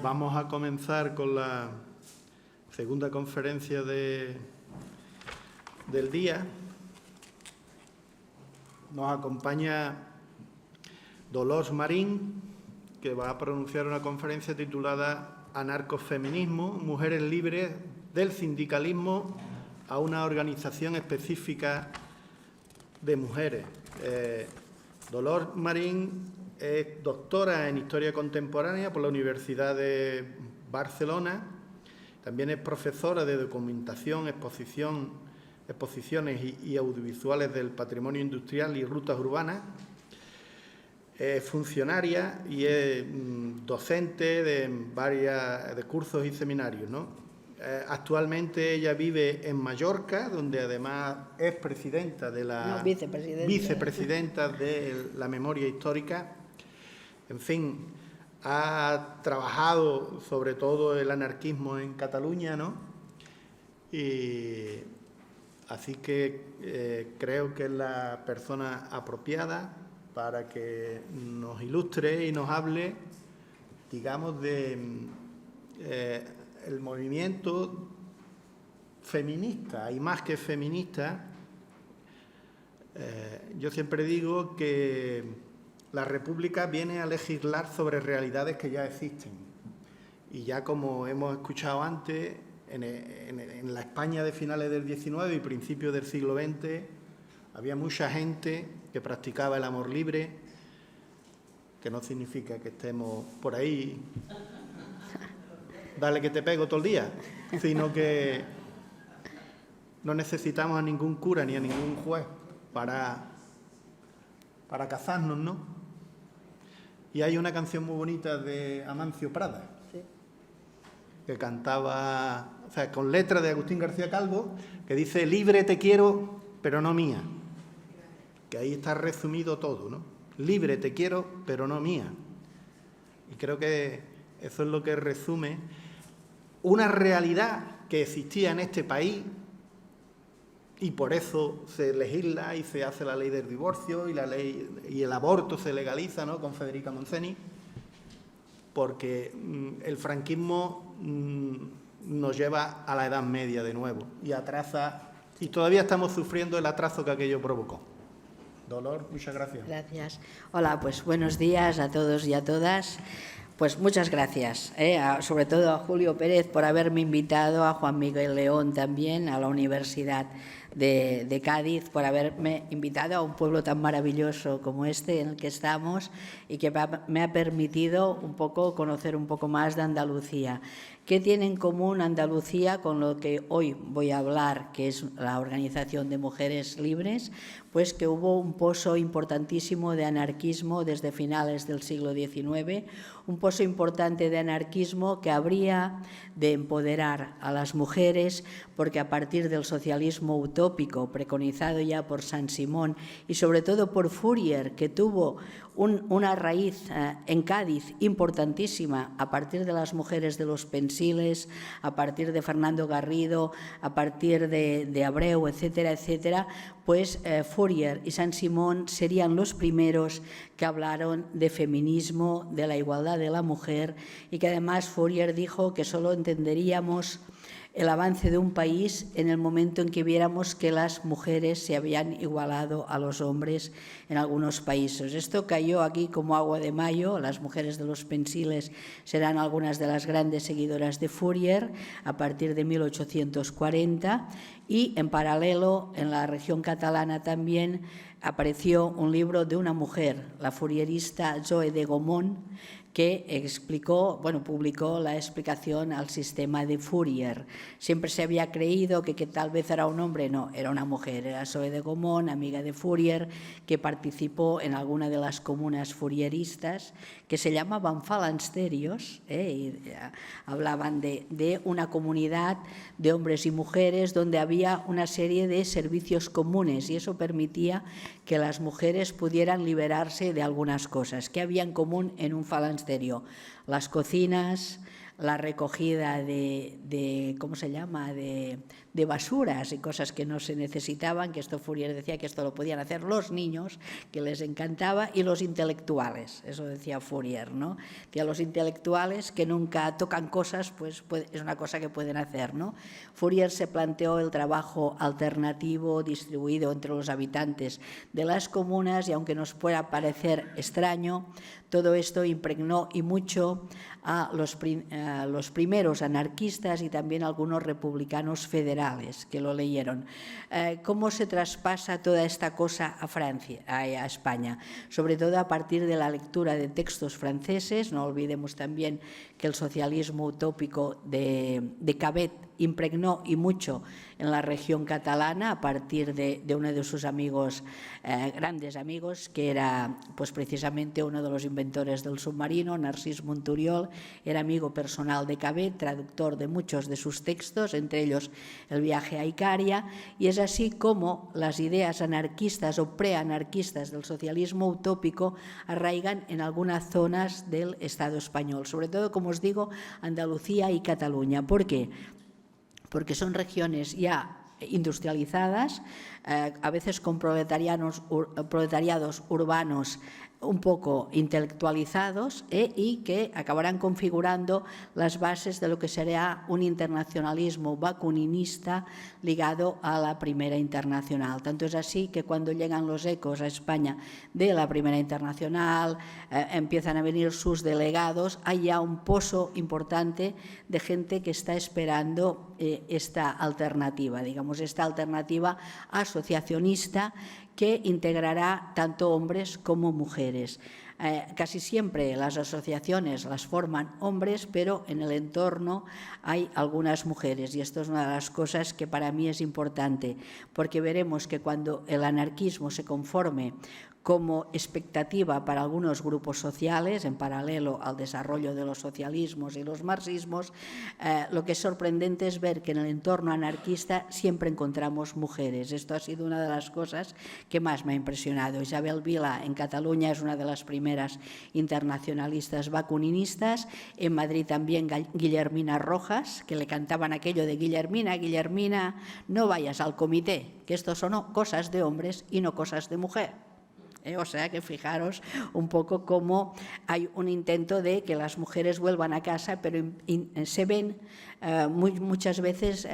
Vamos a comenzar con la segunda conferencia del día. Nos acompaña Dolors Marín, que va a pronunciar una conferencia titulada Anarcofeminismo, mujeres libres del sindicalismo a una organización específica de mujeres. Dolors Marín es doctora en Historia Contemporánea por la Universidad de Barcelona. También es profesora de documentación, exposiciones y audiovisuales del patrimonio industrial y rutas urbanas. Es funcionaria y es docente de cursos y seminarios, ¿no? Actualmente ella vive en Mallorca, donde además es presidenta de la vicepresidenta de la memoria histórica. En fin, ha trabajado sobre todo el anarquismo en Cataluña, ¿no? Y así que creo que es la persona apropiada para que nos ilustre y nos hable, digamos, de el movimiento feminista y más que feminista. Yo siempre digo que la República viene a legislar sobre realidades que ya existen. Y ya como hemos escuchado antes, en la España de finales del XIX y principios del siglo XX, había mucha gente que practicaba el amor libre, que no significa que estemos por ahí, dale que te pego todo el día, sino que no necesitamos a ningún cura ni a ningún juez para casarnos, ¿no? Y hay una canción muy bonita de Amancio Prada, sí, que cantaba, o sea, con letra de Agustín García Calvo, que dice: libre te quiero, pero no mía. Que ahí está resumido todo, ¿no? Libre te quiero, pero no mía. Y creo que eso es lo que resume una realidad que existía en este país, y por eso se legisla y se hace la ley del divorcio y la ley y el aborto se legaliza, ¿no?, con Federica Montseny, porque el franquismo nos lleva a la Edad Media de nuevo y atrasa, y todavía estamos sufriendo el atraso que aquello provocó. Dolor, muchas gracias. Gracias. Hola, pues buenos días a todos y a todas. Pues muchas gracias, sobre todo a Julio Pérez por haberme invitado, a Juan Miguel León también, a la Universidad de Cádiz, por haberme invitado a un pueblo tan maravilloso como este en el que estamos y que me ha permitido un poco conocer un poco más de Andalucía. ¿Qué tiene en común Andalucía con lo que hoy voy a hablar, que es la Organización de Mujeres Libres? Pues que hubo un pozo importantísimo de anarquismo desde finales del siglo XIX, un pozo importante de anarquismo que habría de empoderar a las mujeres, porque a partir del socialismo utópico preconizado ya por Saint-Simon y sobre todo por Fourier, que tuvo una raíz en Cádiz importantísima a partir de las mujeres de los pensiles, a partir de Fernando Garrido, a partir de Abreu, etcétera, etcétera, pues Fourier y Saint-Simon serían los primeros que hablaron de feminismo, de la igualdad de la mujer, y que además Fourier dijo que solo entenderíamos el avance de un país en el momento en que viéramos que las mujeres se habían igualado a los hombres en algunos países. Esto cayó aquí como agua de mayo. Las mujeres de los pensiles serán algunas de las grandes seguidoras de Fourier a partir de 1840, y en paralelo en la región catalana también apareció un libro de una mujer, la fourierista Zoe de Gomont, que publicó la explicación al sistema de Fourier. Siempre se había creído que tal vez era un hombre, no, era una mujer, era Zoe de Gomont, amiga de Fourier, que participó en alguna de las comunas fourieristas, que se llamaban falansterios, y hablaban de una comunidad de hombres y mujeres donde había una serie de servicios comunes, y eso permitía que las mujeres pudieran liberarse de algunas cosas. ¿Qué había en común en un falansterio? Las cocinas, la recogida de ¿cómo se llama?, de basuras y cosas que no se necesitaban, que esto Fourier decía que esto lo podían hacer los niños, que les encantaba, y los intelectuales, eso decía Fourier, ¿no? Decía, los intelectuales que nunca tocan cosas, pues es una cosa que pueden hacer, ¿no? Fourier se planteó el trabajo alternativo distribuido entre los habitantes de las comunas, y aunque nos pueda parecer extraño, todo esto impregnó y mucho a los primeros anarquistas y también a algunos republicanos federales que lo leyeron. ¿Cómo se traspasa toda esta cosa a Francia, a España? Sobre todo a partir de la lectura de textos franceses. No olvidemos también que el socialismo utópico de Cabet impregnó y mucho en la región catalana a partir de uno de sus amigos, grandes amigos, que era pues precisamente uno de los inventores del submarino, Narcís Monturiol. Era amigo personal de Cabet, traductor de muchos de sus textos, entre ellos El viaje a Icaria, y es así como las ideas anarquistas o preanarquistas del socialismo utópico arraigan en algunas zonas del Estado español, sobre todo, como os digo, Andalucía y Cataluña. ¿Por qué? Porque son regiones ya industrializadas, a veces con proletariados urbanos un poco intelectualizados y que acabarán configurando las bases de lo que será un internacionalismo bakuninista ligado a la Primera Internacional. Tanto es así que cuando llegan los ecos a España de la Primera Internacional, empiezan a venir sus delegados, hay ya un pozo importante de gente que está esperando esta alternativa, digamos, esta alternativa asociacionista que integrará tanto hombres como mujeres. Casi siempre las asociaciones las forman hombres, pero en el entorno hay algunas mujeres, y esto es una de las cosas que para mí es importante, porque veremos que cuando el anarquismo se conforme como expectativa para algunos grupos sociales, en paralelo al desarrollo de los socialismos y los marxismos, lo que es sorprendente es ver que en el entorno anarquista siempre encontramos mujeres. Esto ha sido una de las cosas que más me ha impresionado. Isabel Vila en Cataluña es una de las primeras internacionalistas bakuninistas. En Madrid también Guillermina Rojas, que le cantaban aquello de Guillermina, Guillermina, no vayas al comité, que esto son cosas de hombres y no cosas de mujer. O sea que fijaros un poco cómo hay un intento de que las mujeres vuelvan a casa, pero se ven muchas veces,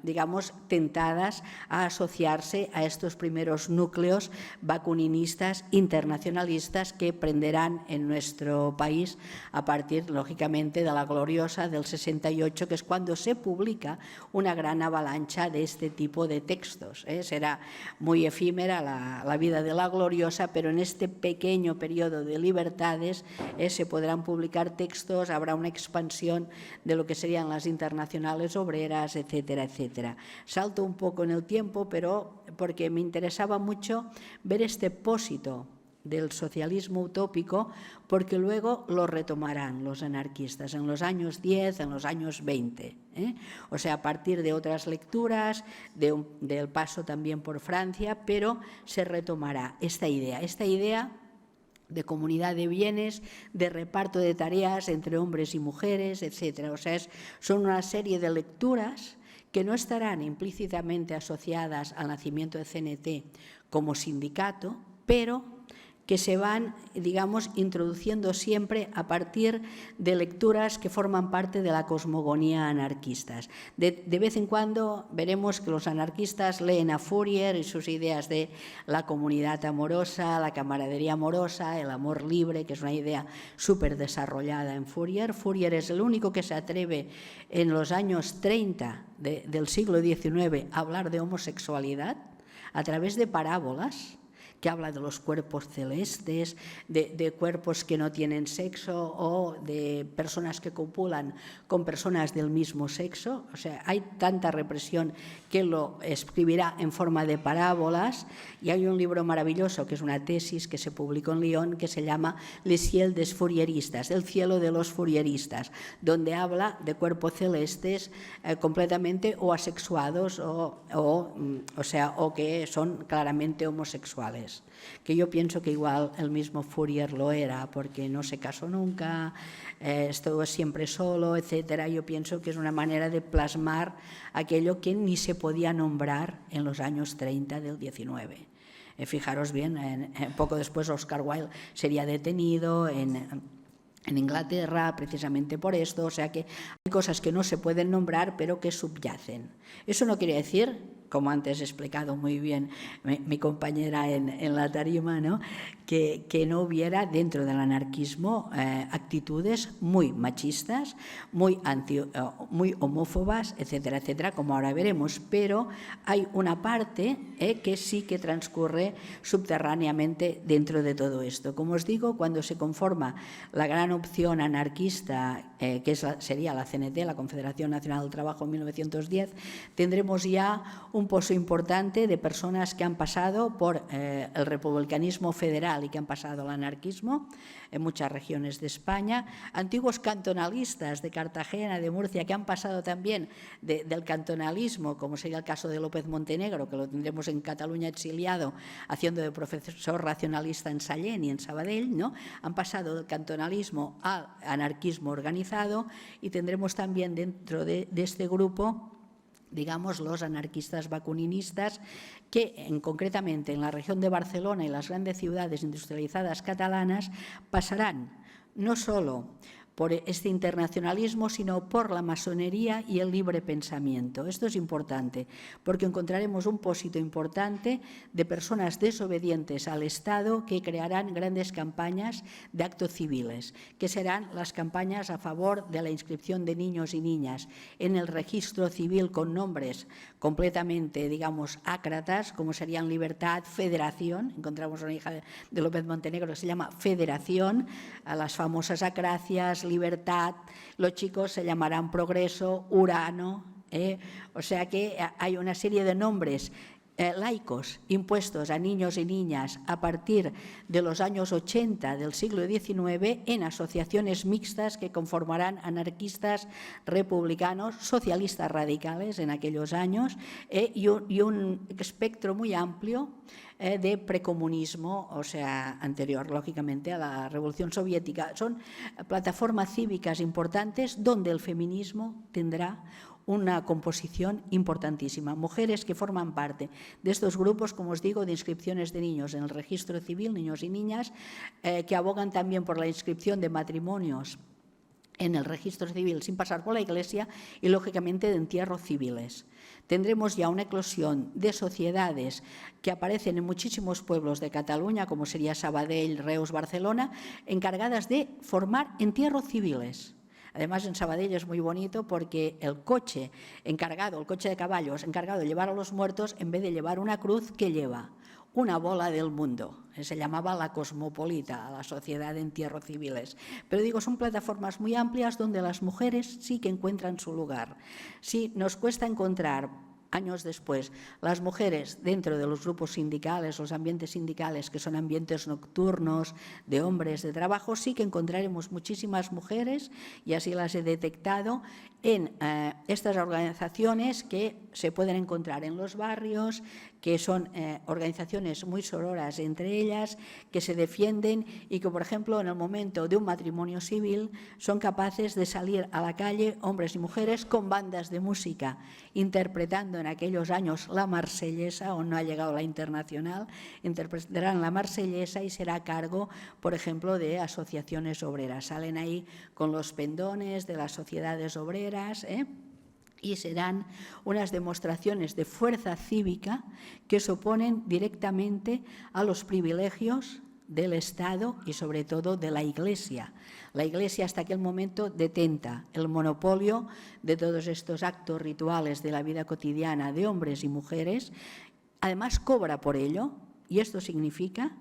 digamos, tentadas a asociarse a estos primeros núcleos bakuninistas, internacionalistas, que prenderán en nuestro país a partir, lógicamente, de la gloriosa del 68, que es cuando se publica una gran avalancha de este tipo de textos. Será muy efímera la vida de la gloriosa, pero en este pequeño periodo de libertades se podrán publicar textos, habrá una expansión de lo que serían las internacionales obreras, etcétera, etcétera. Salto un poco en el tiempo, pero porque me interesaba mucho ver este pósito del socialismo utópico, porque luego lo retomarán los anarquistas en los años 10, en los años 20. O sea, a partir de otras lecturas, del paso también por Francia, pero se retomará esta idea de comunidad de bienes, de reparto de tareas entre hombres y mujeres, etcétera. O sea, son una serie de lecturas que no estarán implícitamente asociadas al nacimiento de CNT como sindicato, pero que se van, digamos, introduciendo siempre a partir de lecturas que forman parte de la cosmogonía anarquistas. De vez en cuando veremos que los anarquistas leen a Fourier y sus ideas de la comunidad amorosa, la camaradería amorosa, el amor libre, que es una idea súper desarrollada en Fourier. Fourier es el único que se atreve en los años 30 del siglo XIX a hablar de homosexualidad a través de parábolas, que habla de los cuerpos celestes, de cuerpos que no tienen sexo o de personas que copulan con personas del mismo sexo. O sea, hay tanta represión que lo escribirá en forma de parábolas, y hay un libro maravilloso que es una tesis que se publicó en Lyon que se llama Le ciel des fourieristas, el cielo de los fourieristas, donde habla de cuerpos celestes completamente o asexuados o que son claramente homosexuales. homosexuales, que yo pienso que igual el mismo Fourier lo era, porque no se casó nunca, estuvo siempre solo, etcétera. Yo pienso que es una manera de plasmar aquello que ni se podía nombrar en los años 30 del 19. Fijaros bien, poco después Oscar Wilde sería detenido en Inglaterra precisamente por esto, o sea que hay cosas que no se pueden nombrar pero que subyacen. Eso no quiere decir, como antes he explicado muy bien mi compañera en la tarima, ¿no?, que no hubiera dentro del anarquismo actitudes muy machistas, muy homófobas, etcétera, etcétera, como ahora veremos, pero hay una parte que sí que transcurre subterráneamente dentro de todo esto. Como os digo, cuando se conforma la gran opción anarquista, que sería la CNT, la Confederación Nacional del Trabajo en 1910, tendremos ya un pozo importante de personas que han pasado por el republicanismo federal y que han pasado al anarquismo en muchas regiones de España, antiguos cantonalistas de Cartagena, de Murcia, que han pasado también del cantonalismo, como sería el caso de López Montenegro, que lo tendremos en Cataluña exiliado, haciendo de profesor racionalista en Sallent y en Sabadell, ¿no? Han pasado del cantonalismo al anarquismo organizado, y tendremos también dentro de este grupo, digamos, los anarquistas bakuninistas, que concretamente en la región de Barcelona y las grandes ciudades industrializadas catalanas pasarán no solo por este internacionalismo, sino por la masonería y el libre pensamiento. Esto es importante, porque encontraremos un pósito importante de personas desobedientes al Estado que crearán grandes campañas de actos civiles, que serán las campañas a favor de la inscripción de niños y niñas en el registro civil con nombres completamente, digamos, ácratas, como serían Libertad, Federación. Encontramos una hija de López Montenegro que se llama Federación, a las famosas Acracias, Libertad. Los chicos se llamarán Progreso, Urano, o sea que hay una serie de nombres laicos impuestos a niños y niñas a partir de los años 80 del siglo XIX en asociaciones mixtas que conformarán anarquistas, republicanos, socialistas radicales en aquellos años, y un espectro muy amplio de precomunismo, o sea, anterior, lógicamente, a la Revolución Soviética. Son plataformas cívicas importantes donde el feminismo tendrá una composición importantísima. Mujeres que forman parte de estos grupos, como os digo, de inscripciones de niños en el registro civil, niños y niñas, que abogan también por la inscripción de matrimonios en el registro civil sin pasar por la Iglesia y, lógicamente, de entierros civiles. Tendremos ya una eclosión de sociedades que aparecen en muchísimos pueblos de Cataluña, como sería Sabadell, Reus, Barcelona, encargadas de formar entierros civiles. Además, en Sabadell es muy bonito porque el coche encargado, el coche de caballos encargado de llevar a los muertos, en vez de llevar una cruz, ¿qué lleva? Una bola del mundo. Se llamaba la Cosmopolita, la Sociedad de Entierros Civiles. Pero digo, son plataformas muy amplias donde las mujeres sí que encuentran su lugar. Sí, nos cuesta encontrar años después, las mujeres dentro de los grupos sindicales, los ambientes sindicales, que son ambientes nocturnos, de hombres, de trabajo, sí que encontraremos muchísimas mujeres, y así las he detectado, en estas organizaciones que se pueden encontrar en los barrios, que son organizaciones muy sororas entre ellas, que se defienden y que, por ejemplo, en el momento de un matrimonio civil son capaces de salir a la calle, hombres y mujeres, con bandas de música, interpretando en aquellos años la Marsellesa, aún no ha llegado la internacional, interpretarán la Marsellesa y será a cargo, por ejemplo, de asociaciones obreras. Salen ahí con los pendones de las sociedades obreras, y serán unas demostraciones de fuerza cívica que se oponen directamente a los privilegios del Estado y, sobre todo, de la Iglesia. La Iglesia hasta aquel momento detenta el monopolio de todos estos actos rituales de la vida cotidiana de hombres y mujeres. Además, cobra por ello, y esto significa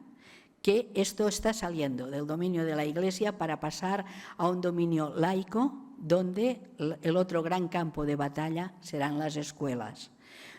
que esto está saliendo del dominio de la Iglesia para pasar a un dominio laico, donde el otro gran campo de batalla serán las escuelas.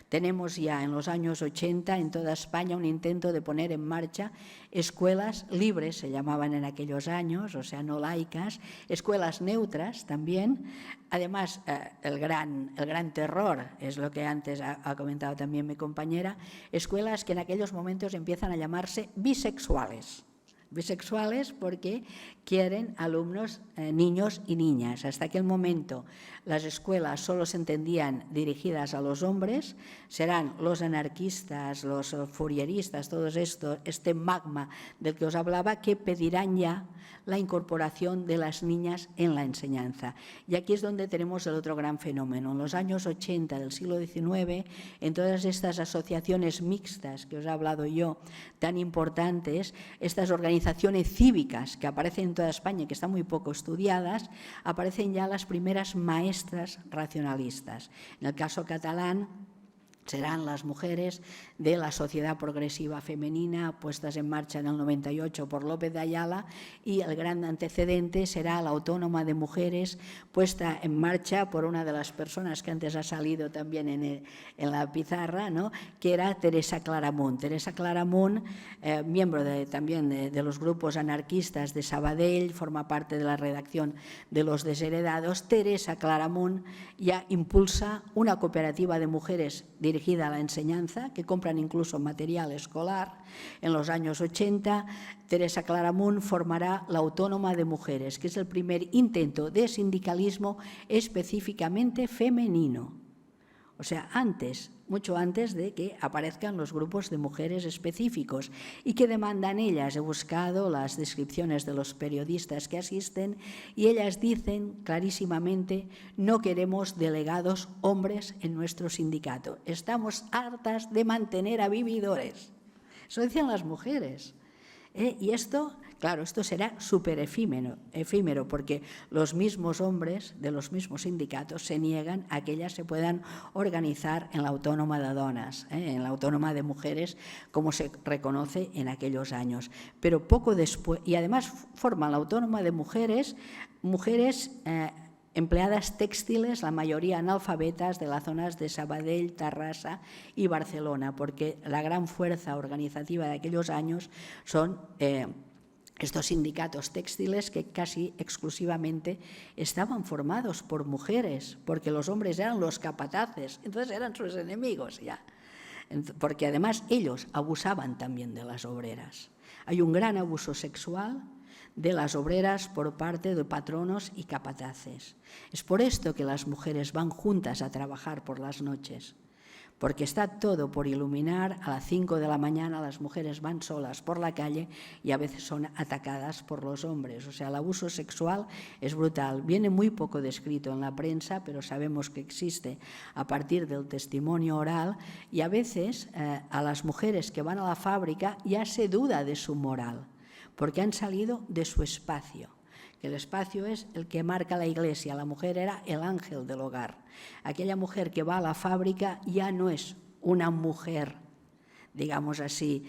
Tenemos ya en los años 80 en toda España un intento de poner en marcha escuelas libres, se llamaban en aquellos años, o sea, no laicas, escuelas neutras también. Además, el gran terror, es lo que antes ha comentado también mi compañera, escuelas que en aquellos momentos empiezan a llamarse bisexuales. Bisexuales porque quieren alumnos niños y niñas. Hasta aquel momento las escuelas solo se entendían dirigidas a los hombres, serán los anarquistas, los fourieristas, todo esto, este magma del que os hablaba, que pedirán ya la incorporación de las niñas en la enseñanza. Y aquí es donde tenemos el otro gran fenómeno. En los años 80 del siglo XIX, en todas estas asociaciones mixtas que os he hablado yo, tan importantes, estas organizaciones cívicas que aparecen en toda España y que están muy poco estudiadas, aparecen ya las primeras maestras racionalistas. En el caso catalán, serán las mujeres de la Sociedad Progresiva Femenina, puestas en marcha en el 98 por López de Ayala, y el gran antecedente será la Autónoma de Mujeres, puesta en marcha por una de las personas que antes ha salido también en la pizarra, ¿no?, que era Teresa Claramunt. Teresa Claramunt, miembro también de los grupos anarquistas de Sabadell, forma parte de la redacción de Los Desheredados. Teresa Claramunt ya impulsa una cooperativa de mujeres dirigida a la enseñanza, que compran incluso material escolar. En los años 80, Teresa Claramunt formará la Autónoma de Mujeres, que es el primer intento de sindicalismo específicamente femenino. O sea, antes, mucho antes de que aparezcan los grupos de mujeres específicos y que demandan ellas. He buscado las descripciones de los periodistas que asisten y ellas dicen clarísimamente: no queremos delegados hombres en nuestro sindicato. Estamos hartas de mantener a vividores. Eso decían las mujeres. Y esto, claro, esto será súper efímero, porque los mismos hombres de los mismos sindicatos se niegan a que ellas se puedan organizar en la Autónoma de Donas, en la Autónoma de Mujeres, como se reconoce en aquellos años. Pero poco después, y además forman la Autónoma de Mujeres, empleadas textiles, la mayoría analfabetas, de las zonas de Sabadell, Tarrasa y Barcelona, porque la gran fuerza organizativa de aquellos años son estos sindicatos textiles que casi exclusivamente estaban formados por mujeres, porque los hombres eran los capataces, entonces eran sus enemigos ya, porque además ellos abusaban también de las obreras. Hay un gran abuso sexual de las obreras por parte de patronos y capataces. Es por esto que las mujeres van juntas a trabajar por las noches, porque está todo por iluminar. A las 5 de la mañana las mujeres van solas por la calle y a veces son atacadas por los hombres. O sea, el abuso sexual es brutal. Viene muy poco descrito en la prensa, pero sabemos que existe a partir del testimonio oral, y a veces a las mujeres que van a la fábrica ya se duda de su moral, porque han salido de su espacio, que el espacio es el que marca la Iglesia. La mujer era el ángel del hogar. Aquella mujer que va a la fábrica ya no es una mujer, digamos así,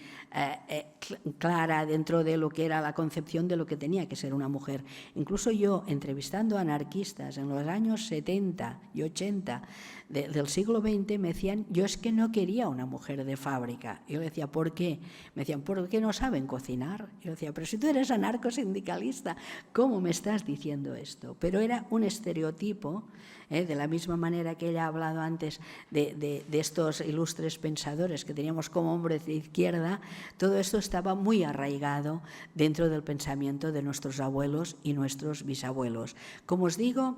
clara dentro de lo que era la concepción de lo que tenía que ser una mujer. Incluso yo, entrevistando a anarquistas en los años 70 y 80 del siglo XX, me decían: yo es que no quería una mujer de fábrica. Yo le decía: ¿por qué? Me decían: porque no saben cocinar. Yo decía: pero si tú eres anarcosindicalista, ¿cómo me estás diciendo esto? Pero era un estereotipo, de la misma manera que ella ha hablado antes de estos ilustres pensadores que teníamos como hombres de izquierda. Todo esto estaba muy arraigado dentro del pensamiento de nuestros abuelos y nuestros bisabuelos. Como os digo,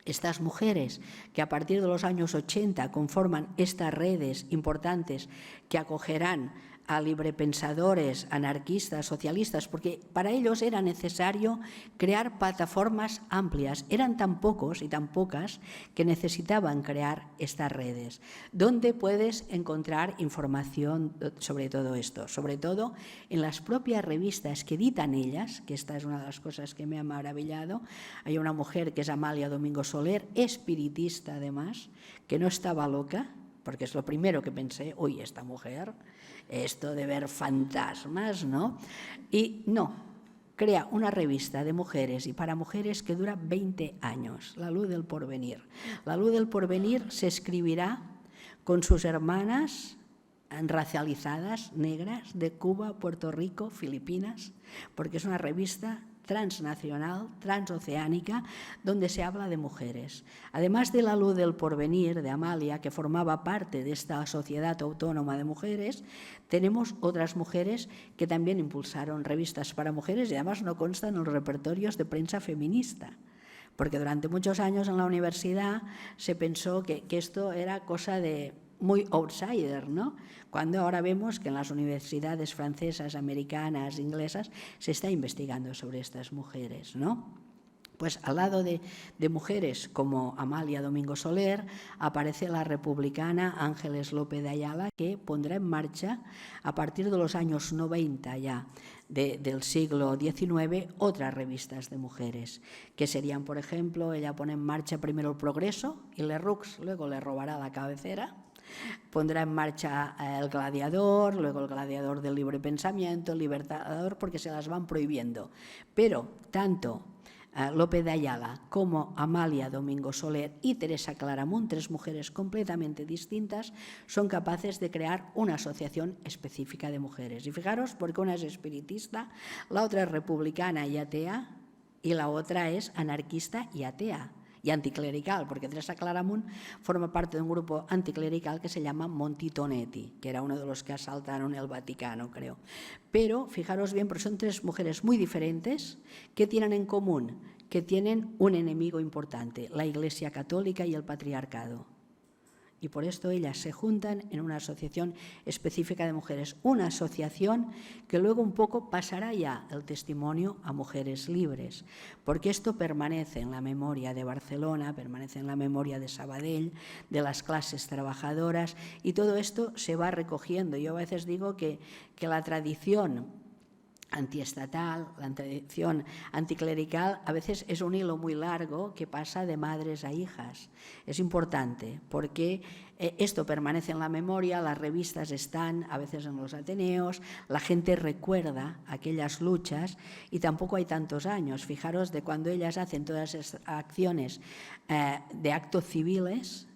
estas mujeres que a partir de los años 80 conforman estas redes importantes que acogerán a librepensadores, anarquistas, socialistas, porque para ellos era necesario crear plataformas amplias. Eran tan pocos y tan pocas que necesitaban crear estas redes, donde puedes encontrar información sobre todo esto, sobre todo en las propias revistas que editan ellas, que esta es una de las cosas que me ha maravillado. Hay una mujer que es Amalia Domingo Soler, espiritista además, que no estaba loca, porque es lo primero que pensé: uy, esta mujer, esto de ver fantasmas, ¿no? Y no, crea una revista de mujeres y para mujeres que dura 20 años, La Luz del Porvenir. La Luz del Porvenir se escribirá con sus hermanas racializadas, negras, de Cuba, Puerto Rico, Filipinas, porque es una revista transnacional, transoceánica, donde se habla de mujeres. Además de La Luz del Porvenir, de Amalia, que formaba parte de esta Sociedad Autónoma de Mujeres, tenemos otras mujeres que también impulsaron revistas para mujeres y además no constan en los repertorios de prensa feminista, porque durante muchos años en la universidad se pensó que esto era cosa de muy outsider, ¿no? Cuando ahora vemos que en las universidades francesas, americanas, inglesas, se está investigando sobre estas mujeres, ¿no? Pues al lado de mujeres como Amalia Domingo Soler aparece la republicana Ángeles López de Ayala, que pondrá en marcha a partir de los años 90 ya del siglo XIX otras revistas de mujeres, que serían, por ejemplo, ella pone en marcha primero El Progreso y Le Rux luego le robará la cabecera. Pondrá en marcha El Gladiador, luego El Gladiador del Libre Pensamiento, El Libertador, porque se las van prohibiendo. Pero tanto López de Ayala como Amalia Domingo Soler y Teresa Claramunt, tres mujeres completamente distintas, son capaces de crear una asociación específica de mujeres. Y fijaros, porque una es espiritista, la otra es republicana y atea, y la otra es anarquista y atea. Y anticlerical, porque Teresa Claramunt forma parte de un grupo anticlerical que se llama Monti Tonetti, que era uno de los que asaltaron el Vaticano, creo. Pero, fijaros bien, porque son tres mujeres muy diferentes que tienen en común, que tienen un enemigo importante, la Iglesia Católica y el patriarcado. Y por esto ellas se juntan en una asociación específica de mujeres, una asociación que luego un poco pasará ya el testimonio a mujeres libres, porque esto permanece en la memoria de Barcelona, permanece en la memoria de Sabadell, de las clases trabajadoras, y todo esto se va recogiendo. Yo a veces digo que la tradición antiestatal, la tradición anticlerical, a veces es un hilo muy largo que pasa de madres a hijas. Es importante porque esto permanece en la memoria, las revistas están a veces en los ateneos, la gente recuerda aquellas luchas y tampoco hay tantos años. Fijaros de cuando ellas hacen todas esas acciones de actos civiles.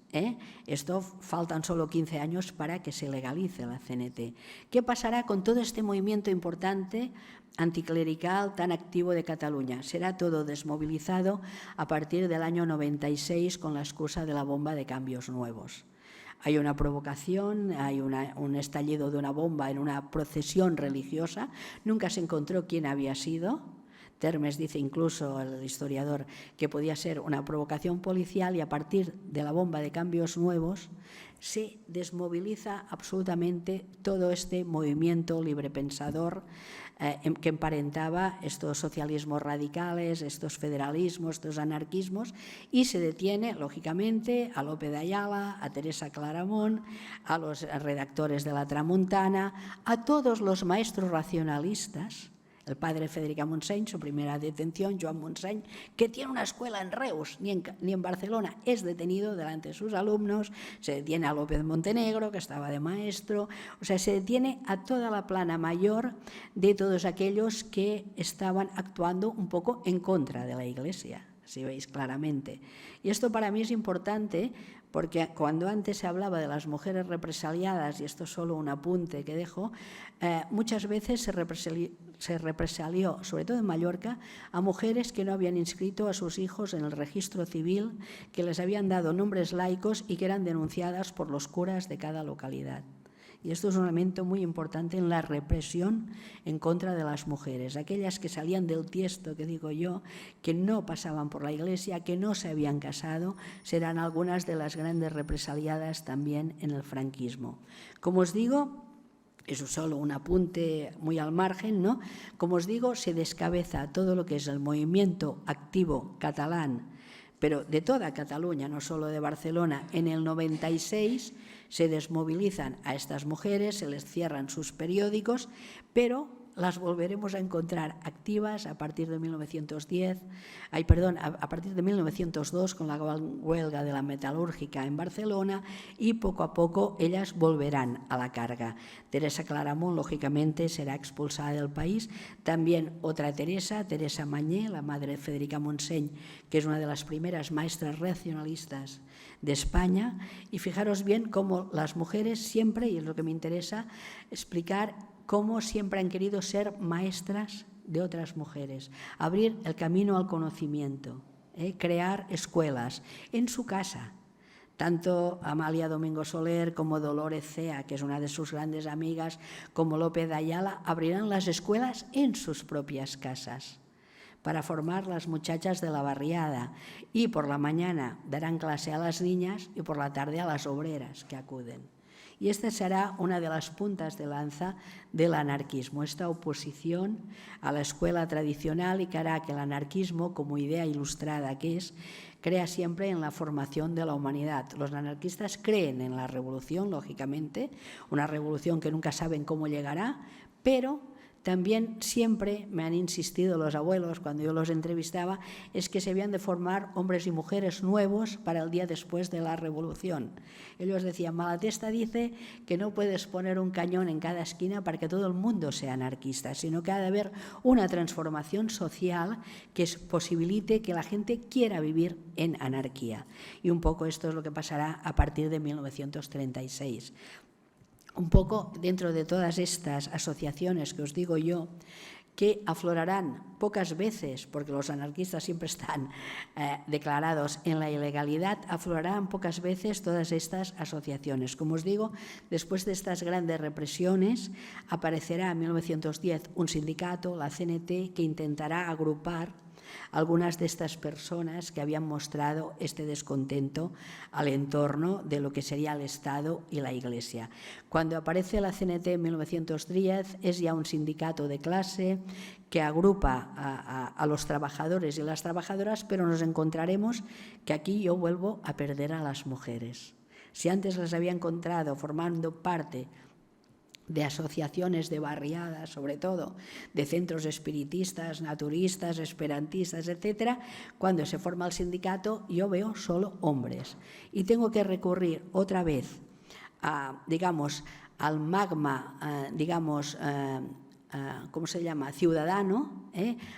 Esto faltan solo 15 años para que se legalice la CNT. ¿Qué pasará con todo este movimiento importante anticlerical tan activo de Cataluña? Será todo desmovilizado a partir del año 96 con la excusa de la bomba de cambios nuevos. Hay una provocación, hay un estallido de una bomba en una procesión religiosa. Nunca se encontró quién había sido. Termes dice incluso, el historiador, que podía ser una provocación policial y a partir de la bomba de cambios nuevos se desmoviliza absolutamente todo este movimiento librepensador que emparentaba estos socialismos radicales, estos federalismos, estos anarquismos, y se detiene, lógicamente, a López de Ayala, a Teresa Claramunt, a los redactores de La Tramuntana, a todos los maestros racionalistas. El padre Federica Montseny, su primera detención, Joan Montseny, que tiene una escuela en Reus, ni en Barcelona, es detenido delante de sus alumnos, se detiene a López Montenegro, que estaba de maestro, o sea, se detiene a toda la plana mayor de todos aquellos que estaban actuando un poco en contra de la Iglesia, si veis claramente. Y esto para mí es importante porque cuando antes se hablaba de las mujeres represaliadas, y esto es solo un apunte que dejo, muchas veces se represalió, sobre todo en Mallorca, a mujeres que no habían inscrito a sus hijos en el registro civil, que les habían dado nombres laicos y que eran denunciadas por los curas de cada localidad. Y esto es un elemento muy importante en la represión en contra de las mujeres, aquellas que salían del tiesto, que digo yo, que no pasaban por la Iglesia, que no se habían casado, serán algunas de las grandes represaliadas también en el franquismo. Como os digo, eso es solo un apunte muy al margen, ¿no? Como os digo, se descabeza todo lo que es el movimiento activo catalán, pero de toda Cataluña, no solo de Barcelona. En el 96 se desmovilizan a estas mujeres, se les cierran sus periódicos, pero las volveremos a encontrar activas a partir de 1902 con la huelga de la metalúrgica en Barcelona, y poco a poco ellas volverán a la carga. Teresa Claramunt, lógicamente, será expulsada del país. También otra Teresa Mañé, la madre de Federica Montseny, que es una de las primeras maestras racionalistas de España, y fijaros bien cómo las mujeres siempre, y es lo que me interesa explicar, cómo siempre han querido ser maestras de otras mujeres, abrir el camino al conocimiento, crear escuelas en su casa. Tanto Amalia Domingo Soler como Dolores Cea, que es una de sus grandes amigas, como López de Ayala, abrirán las escuelas en sus propias casas para formar las muchachas de la barriada, y por la mañana darán clase a las niñas y por la tarde a las obreras que acuden. Y esta será una de las puntas de lanza del anarquismo, esta oposición a la escuela tradicional, y que hará que el anarquismo, como idea ilustrada que es, crea siempre en la formación de la humanidad. Los anarquistas creen en la revolución, lógicamente, una revolución que nunca saben cómo llegará, pero también siempre me han insistido los abuelos, cuando yo los entrevistaba, es que se habían de formar hombres y mujeres nuevos para el día después de la revolución. Ellos decían, Malatesta dice que no puedes poner un cañón en cada esquina para que todo el mundo sea anarquista, sino que ha de haber una transformación social que posibilite que la gente quiera vivir en anarquía. Y un poco esto es lo que pasará a partir de 1936. Un poco dentro de todas estas asociaciones que os digo yo, que aflorarán pocas veces, porque los anarquistas siempre están declarados en la ilegalidad, aflorarán pocas veces todas estas asociaciones. Como os digo, después de estas grandes represiones, aparecerá en 1910 un sindicato, la CNT, que intentará agrupar algunas de estas personas que habían mostrado este descontento al entorno de lo que sería el Estado y la Iglesia. Cuando aparece la CNT en 1910 es ya un sindicato de clase que agrupa a los trabajadores y las trabajadoras, pero nos encontraremos que aquí yo vuelvo a perder a las mujeres. Si antes las había encontrado formando parte de asociaciones de barriadas, sobre todo de centros espiritistas, naturistas, esperantistas, etcétera, cuando se forma el sindicato yo veo solo hombres y tengo que recurrir otra vez a, digamos, al magma, ¿cómo se llama?, ciudadano,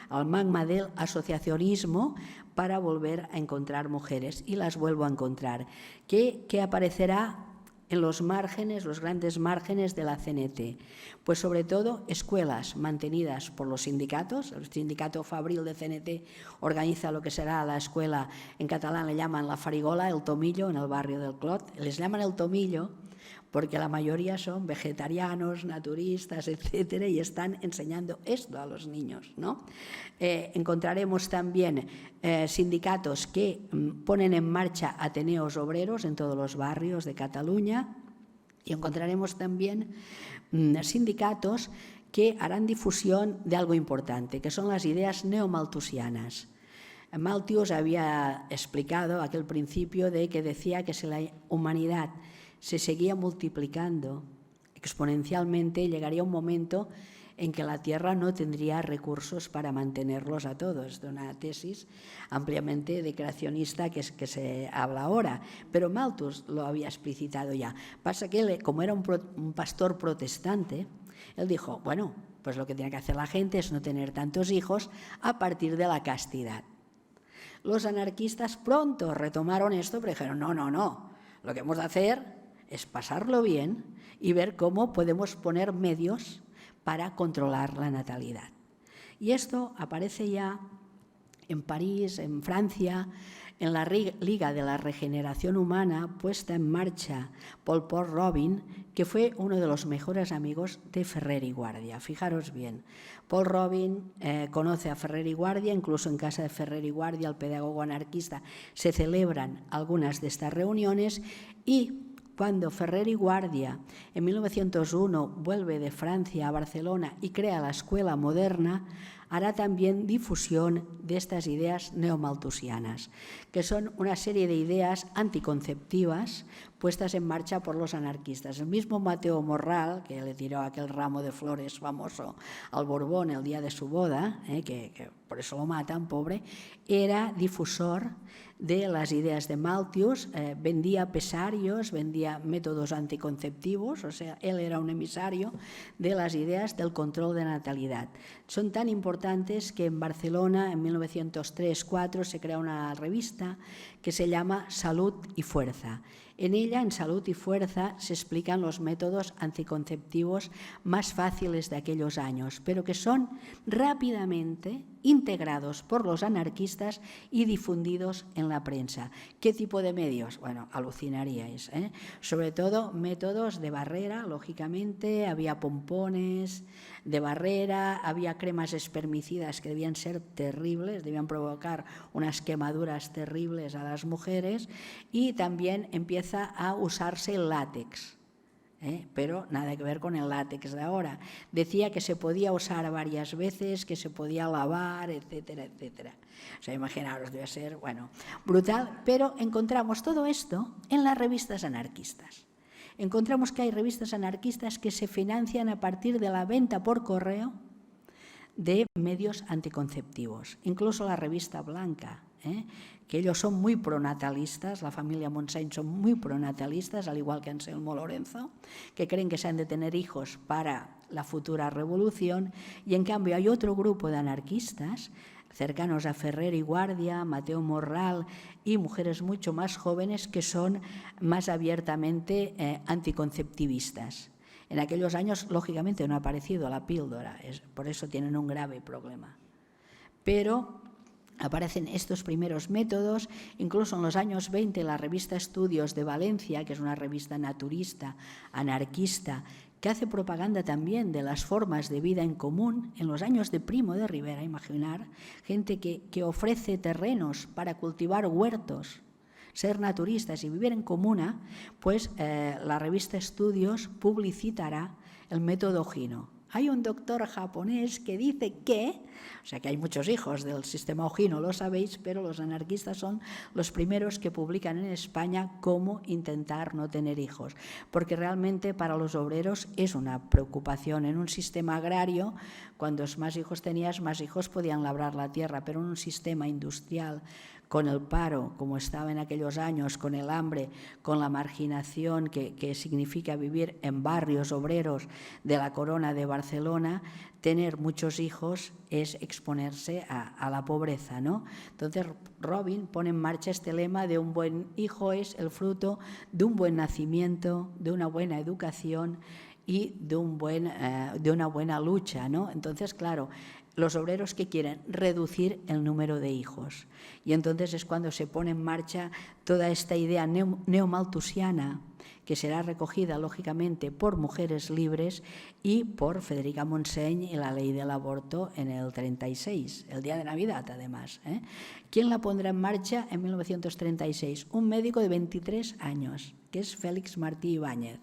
al magma del asociacionismo, para volver a encontrar mujeres, y las vuelvo a encontrar, que aparecerá en los márgenes, los grandes márgenes de la CNT. Pues sobre todo escuelas mantenidas por los sindicatos. El sindicato fabril de CNT organiza lo que será la escuela, en catalán le llaman la Farigola, el Tomillo, en el barrio del Clot. Les llaman el Tomillo porque la mayoría son vegetarianos, naturistas, etcétera, y están enseñando esto a los niños, ¿no? Encontraremos también sindicatos que ponen en marcha ateneos obreros en todos los barrios de Cataluña, y encontraremos también sindicatos que harán difusión de algo importante, que son las ideas neomalthusianas. Malthus había explicado aquel principio de que decía que si la humanidad se seguía multiplicando exponencialmente, llegaría un momento en que la Tierra no tendría recursos para mantenerlos a todos. Es una tesis ampliamente decreacionista que se habla ahora, pero Malthus lo había explicitado ya. Pasa que él, como era un pastor protestante, él dijo, bueno, pues lo que tiene que hacer la gente es no tener tantos hijos a partir de la castidad. Los anarquistas pronto retomaron esto, pero dijeron, no, lo que hemos de hacer es pasarlo bien y ver cómo podemos poner medios para controlar la natalidad. Y esto aparece ya en París, en Francia, en la Liga de la Regeneración Humana, puesta en marcha por Paul Robin, que fue uno de los mejores amigos de Ferrer y Guardia. Fijaros bien, Paul Robin conoce a Ferrer y Guardia, incluso en casa de Ferrer y Guardia, el pedagogo anarquista, se celebran algunas de estas reuniones, y cuando Ferrer y Guardia en 1901 vuelve de Francia a Barcelona y crea la Escuela Moderna, hará también difusión de estas ideas neomalthusianas, que son una serie de ideas anticonceptivas puestas en marcha por los anarquistas. El mismo Mateo Morral, que le tiró aquel ramo de flores famoso al Borbón el día de su boda, que por eso lo matan, pobre, era difusor de las ideas de Malthus, vendía pesarios, vendía métodos anticonceptivos, o sea, él era un emisario de las ideas del control de natalidad. Son tan importantes importante es que en Barcelona, en 1903-4, se crea una revista que se llama Salud y Fuerza. En ella, en Salud y Fuerza, se explican los métodos anticonceptivos más fáciles de aquellos años, pero que son rápidamente integrados por los anarquistas y difundidos en la prensa. ¿Qué tipo de medios? Bueno, alucinaríais, ¿eh? Sobre todo métodos de barrera, lógicamente, había pompones de barrera, había cremas espermicidas que debían ser terribles, debían provocar unas quemaduras terribles a las mujeres, y también empieza a usarse el látex. Pero nada que ver con el látex de ahora. Decía que se podía usar varias veces, que se podía lavar, etcétera, etcétera. O sea, imaginaros, debe ser, bueno, brutal. Pero encontramos todo esto en las revistas anarquistas. Encontramos que hay revistas anarquistas que se financian a partir de la venta por correo de medios anticonceptivos. Incluso la revista Blanca, que ellos son muy pronatalistas, la familia Montseny son muy pronatalistas, al igual que Anselmo Lorenzo, que creen que se han de tener hijos para la futura revolución, y en cambio hay otro grupo de anarquistas cercanos a Ferrer y Guardia, Mateo Morral y mujeres mucho más jóvenes que son más abiertamente anticonceptivistas. En aquellos años, lógicamente, no ha aparecido la píldora, por eso tienen un grave problema. Pero aparecen estos primeros métodos, incluso en los años 20 la revista Estudios de Valencia, que es una revista naturista, anarquista, que hace propaganda también de las formas de vida en común, en los años de Primo de Rivera, imaginar, gente que ofrece terrenos para cultivar huertos, ser naturistas y vivir en comuna, pues la revista Estudios publicitará el método Ojino. Hay un doctor japonés que dice que, o sea que hay muchos hijos del sistema Ojino, lo sabéis, pero los anarquistas son los primeros que publican en España cómo intentar no tener hijos, porque realmente para los obreros es una preocupación. En un sistema agrario, cuando más hijos tenías, más hijos podían labrar la tierra, pero en un sistema industrial, con el paro, como estaba en aquellos años, con el hambre, con la marginación que significa vivir en barrios obreros de la Corona de Barcelona, tener muchos hijos es exponerse a la pobreza, ¿no? Entonces Robin pone en marcha este lema de un buen hijo es el fruto de un buen nacimiento, de una buena educación y de una buena lucha, ¿no? Entonces, claro, los obreros que quieren reducir el número de hijos. Y entonces es cuando se pone en marcha toda esta idea neomalthusiana, que será recogida, lógicamente, por Mujeres Libres y por Federica Montseny y la ley del aborto en el 36, el día de Navidad, además. ¿Quién la pondrá en marcha en 1936? Un médico de 23 años, que es Félix Martí Ibáñez,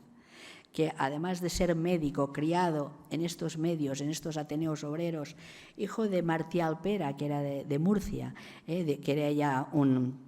que además de ser médico, criado en estos medios, en estos ateneos obreros, hijo de Martí Alpera, que era de Murcia, que era ya un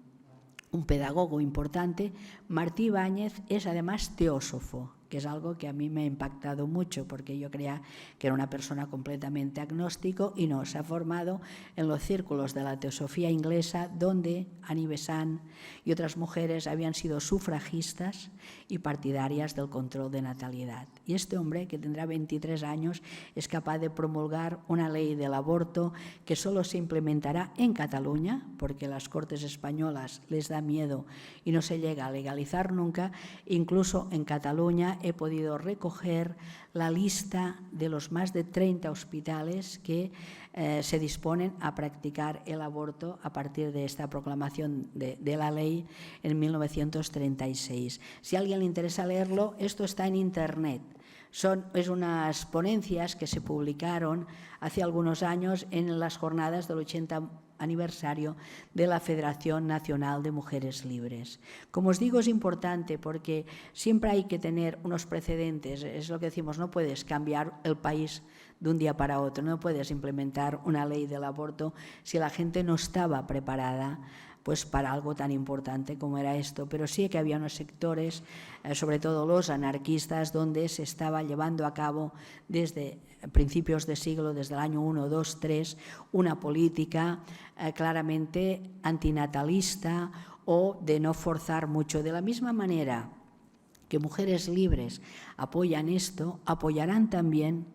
pedagogo importante, Martí Ibáñez es además teósofo, que es algo que a mí me ha impactado mucho, porque yo creía que era una persona completamente agnóstico, y no, se ha formado en los círculos de la teosofía inglesa, donde Annie Besant y otras mujeres habían sido sufragistas y partidarias del control de natalidad. Y este hombre, que tendrá 23 años, es capaz de promulgar una ley del aborto que solo se implementará en Cataluña, porque las Cortes españolas les da miedo y no se llega a legalizar nunca. Incluso en Cataluña he podido recoger la lista de los más de 30 hospitales que se disponen a practicar el aborto a partir de esta proclamación de la ley en 1936. Si a alguien le interesa leerlo, esto está en Internet. Es unas ponencias que se publicaron hace algunos años en las jornadas del 80 aniversario de la Federación Nacional de Mujeres Libres. Como os digo, es importante porque siempre hay que tener unos precedentes. Es lo que decimos, no puedes cambiar el país de un día para otro, no puedes implementar una ley del aborto si la gente no estaba preparada pues para algo tan importante como era esto. Pero sí que había unos sectores, sobre todo los anarquistas, donde se estaba llevando a cabo desde principios de siglo, desde el año 1, 2, 3, una política claramente antinatalista o de no forzar mucho. De la misma manera que Mujeres Libres apoyan esto, apoyarán también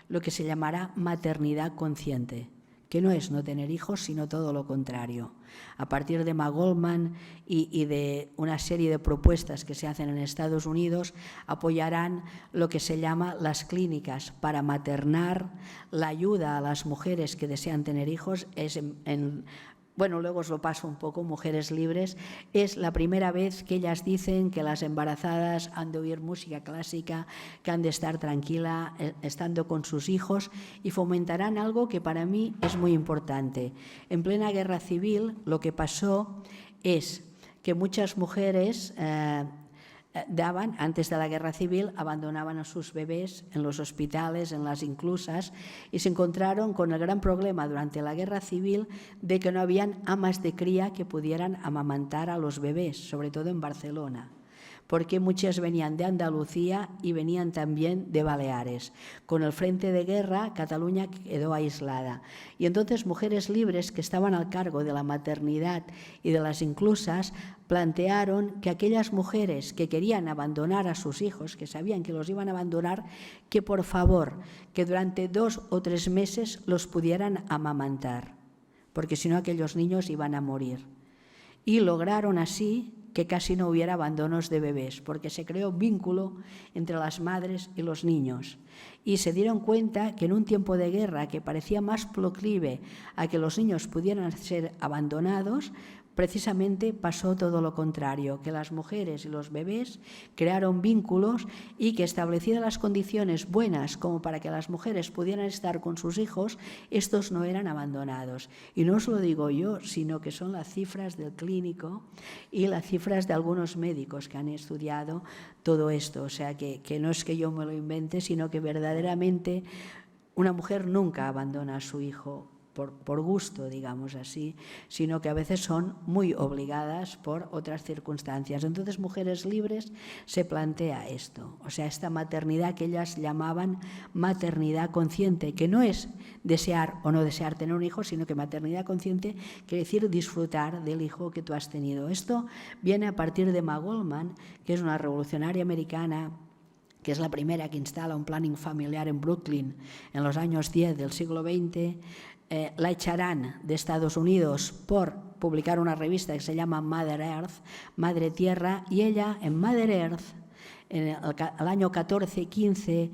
lo que se llamará maternidad consciente. que no es no tener hijos, sino todo lo contrario. A partir de Emma Goldman y de una serie de propuestas que se hacen en Estados Unidos, apoyarán lo que se llama las clínicas para maternar, la ayuda a las mujeres que desean tener hijos. Bueno, luego os lo paso un poco, Mujeres Libres. Es la primera vez que ellas dicen que las embarazadas han de oír música clásica, que han de estar tranquila estando con sus hijos, y fomentarán algo que para mí es muy importante. En plena guerra civil lo que pasó es que muchas mujeres antes de la guerra civil, abandonaban a sus bebés en los hospitales, en las inclusas, y se encontraron con el gran problema durante la guerra civil de que no habían amas de cría que pudieran amamantar a los bebés, sobre todo en Barcelona, porque muchas venían de Andalucía y venían también de Baleares. Con el frente de guerra, Cataluña quedó aislada. Y entonces Mujeres Libres, que estaban al cargo de la maternidad y de las inclusas, plantearon que aquellas mujeres que querían abandonar a sus hijos, que sabían que los iban a abandonar, que por favor, que durante 2 o 3 meses los pudieran amamantar, porque si no aquellos niños iban a morir. Y lograron así que casi no hubiera abandonos de bebés, porque se creó vínculo entre las madres y los niños. Y se dieron cuenta que en un tiempo de guerra que parecía más proclive a que los niños pudieran ser abandonados, precisamente pasó todo lo contrario, que las mujeres y los bebés crearon vínculos y que, establecidas las condiciones buenas como para que las mujeres pudieran estar con sus hijos, estos no eran abandonados. Y no os lo digo yo, sino que son las cifras del clínico y las cifras de algunos médicos que han estudiado todo esto. O sea, que no es que yo me lo invente, sino que verdaderamente una mujer nunca abandona a su hijo por gusto, digamos así, sino que a veces son muy obligadas por otras circunstancias. Entonces, Mujeres Libres se plantea esto, o sea, esta maternidad que ellas llamaban maternidad consciente, que no es desear o no desear tener un hijo, sino que maternidad consciente quiere decir disfrutar del hijo que tú has tenido. Esto viene a partir de Emma Goldman, que es una revolucionaria americana, que es la primera que instala un planning familiar en Brooklyn en los años 10 del siglo XX. La echarán de Estados Unidos por publicar una revista que se llama Mother Earth, Madre Tierra, y ella en Mother Earth, en el año 14-15,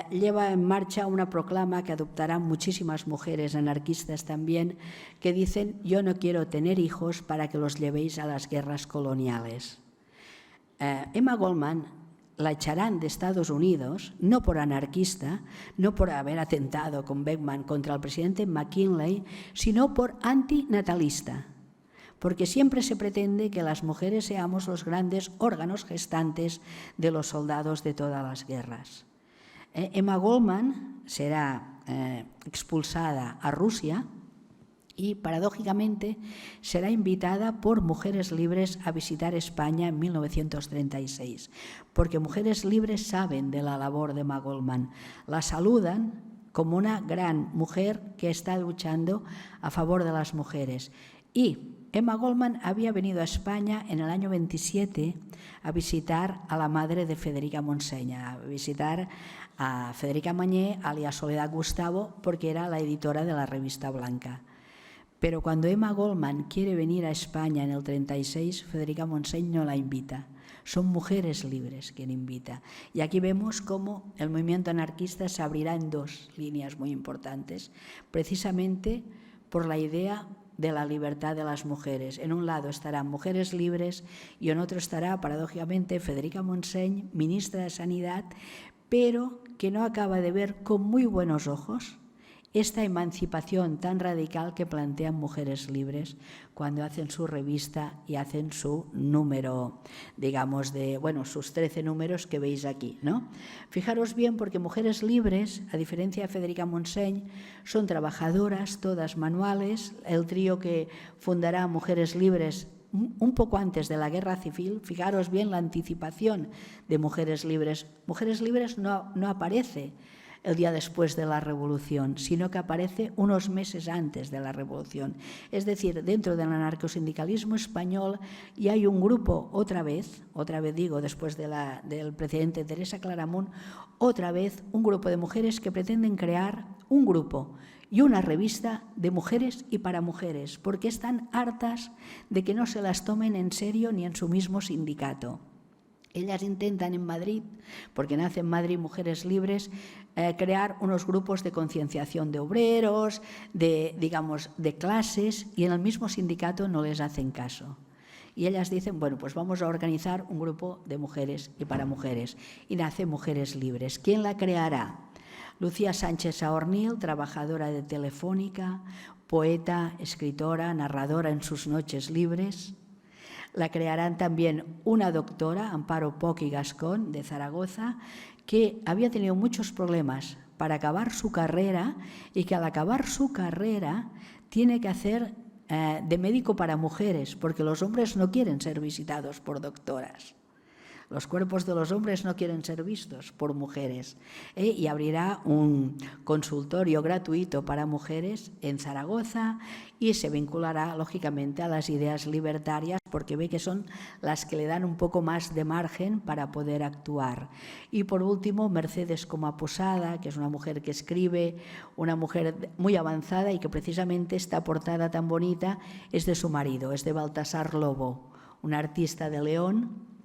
lleva en marcha una proclama que adoptarán muchísimas mujeres anarquistas también, que dicen: yo no quiero tener hijos para que los llevéis a las guerras coloniales. Emma Goldman la echarán de Estados Unidos, no por anarquista, no por haber atentado con Beckman contra el presidente McKinley, sino por antinatalista, porque siempre se pretende que las mujeres seamos los grandes órganos gestantes de los soldados de todas las guerras. Emma Goldman será expulsada a Rusia y, paradójicamente, será invitada por Mujeres Libres a visitar España en 1936, porque Mujeres Libres saben de la labor de Emma Goldman, la saludan como una gran mujer que está luchando a favor de las mujeres. Y Emma Goldman había venido a España en el año 27 a visitar a la madre de Federica Montseny, a visitar a Federica Mañé, alias Soledad Gustavo, porque era la editora de la revista Blanca. Pero cuando Emma Goldman quiere venir a España en el 36, Federica Montseny no la invita. Son Mujeres Libres quien invita. Y aquí vemos cómo el movimiento anarquista se abrirá en 2 líneas muy importantes, precisamente por la idea de la libertad de las mujeres. En un lado estarán Mujeres Libres y en otro estará, paradójicamente, Federica Montseny, ministra de Sanidad, pero que no acaba de ver con muy buenos ojos esta emancipación tan radical que plantean Mujeres Libres cuando hacen su revista y hacen su número, digamos, sus 13 números que veis aquí, ¿no? Fijaros bien, porque Mujeres Libres, a diferencia de Federica Montseny, son trabajadoras, todas manuales. El trío que fundará Mujeres Libres un poco antes de la Guerra Civil, fijaros bien la anticipación de Mujeres Libres. Mujeres Libres no aparece el día después de la Revolución, sino que aparece unos meses antes de la Revolución. Es decir, dentro del anarcosindicalismo español ya hay un grupo, otra vez digo, después del presidente Teresa Claramunt, otra vez un grupo de mujeres que pretenden crear un grupo y una revista de mujeres y para mujeres, porque están hartas de que no se las tomen en serio ni en su mismo sindicato. Ellas intentan en Madrid, porque nace en Madrid Mujeres Libres, crear unos grupos de concienciación de obreros, de clases, y en el mismo sindicato no les hacen caso. Y ellas dicen, bueno, pues vamos a organizar un grupo de mujeres y para mujeres. Y nace Mujeres Libres. ¿Quién la creará? Lucía Sánchez Saornil, trabajadora de Telefónica, poeta, escritora, narradora en sus noches libres. La crearán también una doctora, Amparo Poch y Gascón, de Zaragoza, que había tenido muchos problemas para acabar su carrera y que al acabar su carrera tiene que hacer de médico para mujeres, porque los hombres no quieren ser visitados por doctoras. Los cuerpos de los hombres no quieren ser vistos por mujeres. Y abrirá un consultorio gratuito para mujeres en Zaragoza y se vinculará, lógicamente, a las ideas libertarias porque ve que son las que le dan un poco más de margen para poder actuar. Y, por último, Mercedes Comaposada, que es una mujer que escribe, una mujer muy avanzada y que precisamente esta portada tan bonita es de su marido, es de Baltasar Lobo, un artista de León,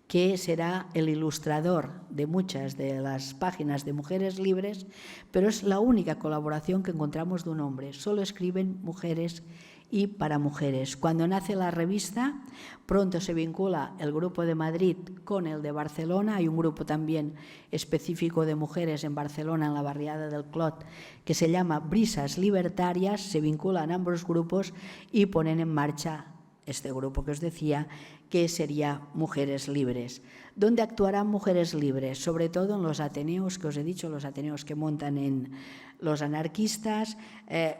que será el ilustrador de muchas de las páginas de Mujeres Libres, pero es la única colaboración que encontramos de un hombre. Solo escriben mujeres y para mujeres. Cuando nace la revista, pronto se vincula el grupo de Madrid con el de Barcelona. Hay un grupo también específico de mujeres en Barcelona, en la barriada del Clot, que se llama Brisas Libertarias. Se vinculan ambos grupos y ponen en marcha este grupo que os decía, que sería Mujeres Libres. ¿Dónde actuarán Mujeres Libres? Sobre todo en los ateneos que os he dicho, los ateneos que montan en los anarquistas,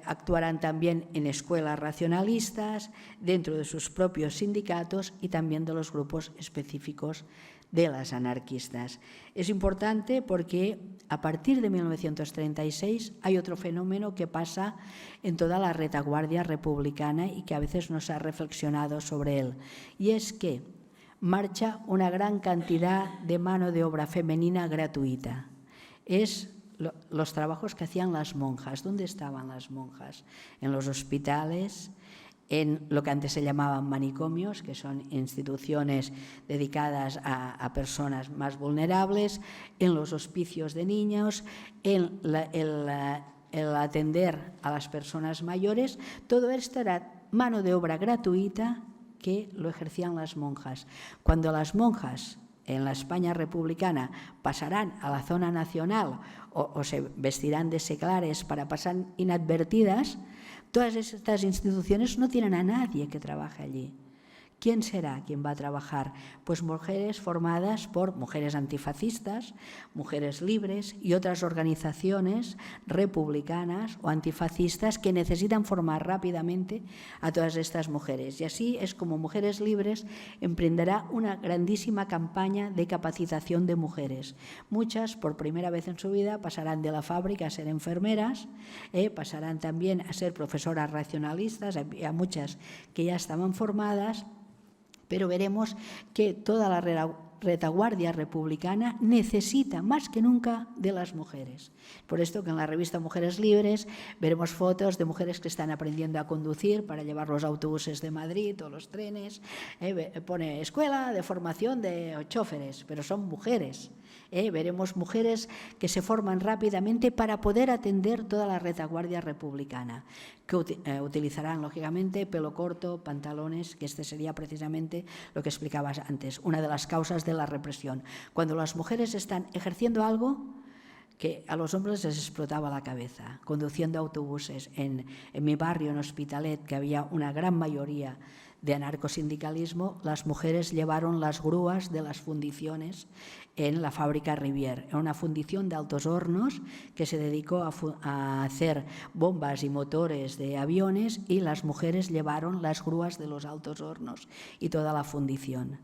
actuarán también en escuelas racionalistas, dentro de sus propios sindicatos y también de los grupos específicos de las anarquistas. Es importante porque a partir de 1936 hay otro fenómeno que pasa en toda la retaguardia republicana y que a veces no se ha reflexionado sobre él, y es que marcha una gran cantidad de mano de obra femenina gratuita. Es los trabajos que hacían las monjas. ¿Dónde estaban las monjas? En los hospitales, en lo que antes se llamaban manicomios, que son instituciones dedicadas a personas más vulnerables, en los hospicios de niños, en el atender a las personas mayores. Todo esto era mano de obra gratuita que lo ejercían las monjas. Cuando las monjas en la España republicana pasarán a la zona nacional o se vestirán de seglares para pasar inadvertidas, todas estas instituciones no tienen a nadie que trabaje allí. ¿Quién será quien va a trabajar? Pues mujeres formadas por mujeres antifascistas, Mujeres Libres y otras organizaciones republicanas o antifascistas que necesitan formar rápidamente a todas estas mujeres. Y así es como Mujeres Libres emprenderá una grandísima campaña de capacitación de mujeres. Muchas, por primera vez en su vida, pasarán de la fábrica a ser enfermeras, pasarán también a ser profesoras racionalistas, a muchas que ya estaban formadas. Pero veremos que toda la retaguardia republicana necesita más que nunca de las mujeres. Por esto que en la revista Mujeres Libres veremos fotos de mujeres que están aprendiendo a conducir para llevar los autobuses de Madrid o los trenes. Pone escuela de formación de choferes, pero son mujeres. Veremos mujeres que se forman rápidamente para poder atender toda la retaguardia republicana, que utilizarán, lógicamente, pelo corto, pantalones, que este sería precisamente lo que explicabas antes, una de las causas de la represión. Cuando las mujeres están ejerciendo algo que a los hombres les explotaba la cabeza, conduciendo autobuses. En mi barrio, en Hospitalet, que había una gran mayoría de anarcosindicalismo, las mujeres llevaron las grúas de las fundiciones en la fábrica Rivier. Era una fundición de Altos Hornos que se dedicó a hacer bombas y motores de aviones, y las mujeres llevaron las grúas de los Altos Hornos y toda la fundición.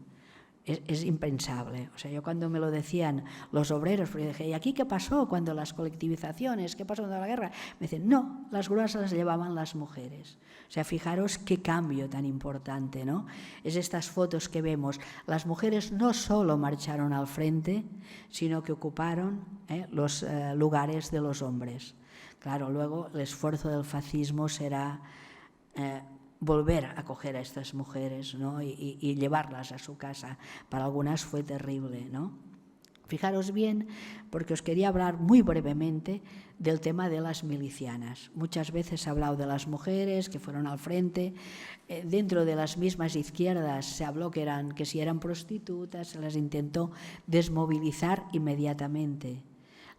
es impensable. O sea, yo cuando me lo decían los obreros, porque dije, ¿y aquí qué pasó cuando las colectivizaciones? ¿Qué pasó cuando la guerra? Me dicen, no, las grúas las llevaban las mujeres. O sea, fijaros qué cambio tan importante, ¿no? Es estas fotos que vemos. Las mujeres no solo marcharon al frente, sino que ocuparon los lugares de los hombres. Claro, luego el esfuerzo del fascismo será volver a coger a estas mujeres, ¿no? y llevarlas a su casa. Para algunas fue terrible, ¿no? Fijaros bien, porque os quería hablar muy brevemente del tema de las milicianas. Muchas veces se ha hablado de las mujeres que fueron al frente. Dentro de las mismas izquierdas se habló que si eran prostitutas, se las intentó desmovilizar inmediatamente.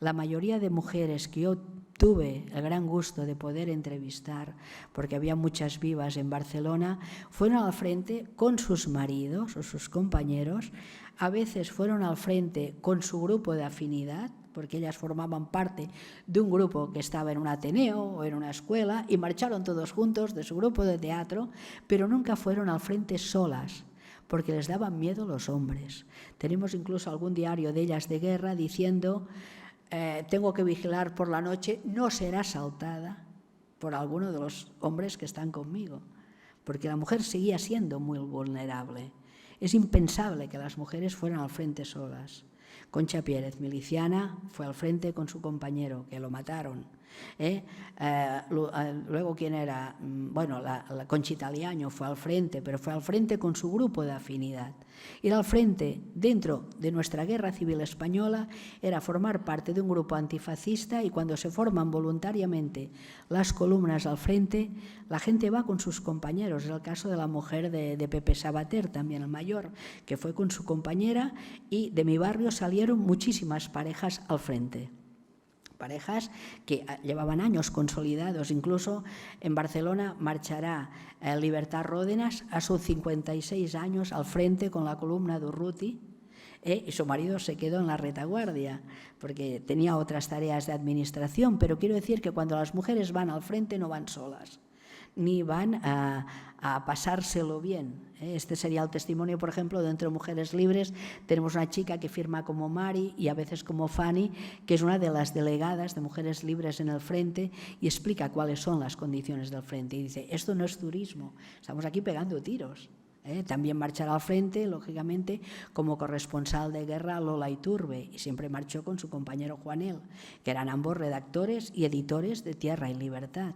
La mayoría de mujeres que yo tuve el gran gusto de poder entrevistar, porque había muchas vivas en Barcelona, fueron al frente con sus maridos o sus compañeros, a veces fueron al frente con su grupo de afinidad, porque ellas formaban parte de un grupo que estaba en un ateneo o en una escuela y marcharon todos juntos de su grupo de teatro, pero nunca fueron al frente solas, porque les daban miedo los hombres. Tenemos incluso algún diario de ellas de guerra diciendo tengo que vigilar por la noche, no será asaltada por alguno de los hombres que están conmigo, porque la mujer seguía siendo muy vulnerable. Es impensable que las mujeres fueran al frente solas. Concha Piérez, miliciana, fue al frente con su compañero, que lo mataron. Luego, ¿quién era? Bueno, la Conchita Liaño fue al frente, pero fue al frente con su grupo de afinidad. Ir al frente dentro de nuestra guerra civil española era formar parte de un grupo antifascista, y cuando se forman voluntariamente las columnas al frente, la gente va con sus compañeros. Es el caso de la mujer de Pepe Sabater, también el mayor, que fue con su compañera, y de mi barrio salieron muchísimas parejas al frente. Parejas que llevaban años consolidados. Incluso en Barcelona marchará Libertad Ródenas a sus 56 años al frente con la columna de Urruti, y su marido se quedó en la retaguardia porque tenía otras tareas de administración. Pero quiero decir que cuando las mujeres van al frente no van solas, ni van a pasárselo bien. Este sería el testimonio, por ejemplo, dentro de Mujeres Libres. Tenemos una chica que firma como Mari y a veces como Fanny, que es una de las delegadas de Mujeres Libres en el frente, y explica cuáles son las condiciones del frente. Y dice, esto no es turismo, estamos aquí pegando tiros. También marchará al frente, lógicamente, como corresponsal de guerra Lola Iturbe, y siempre marchó con su compañero Juanel, que eran ambos redactores y editores de Tierra y Libertad.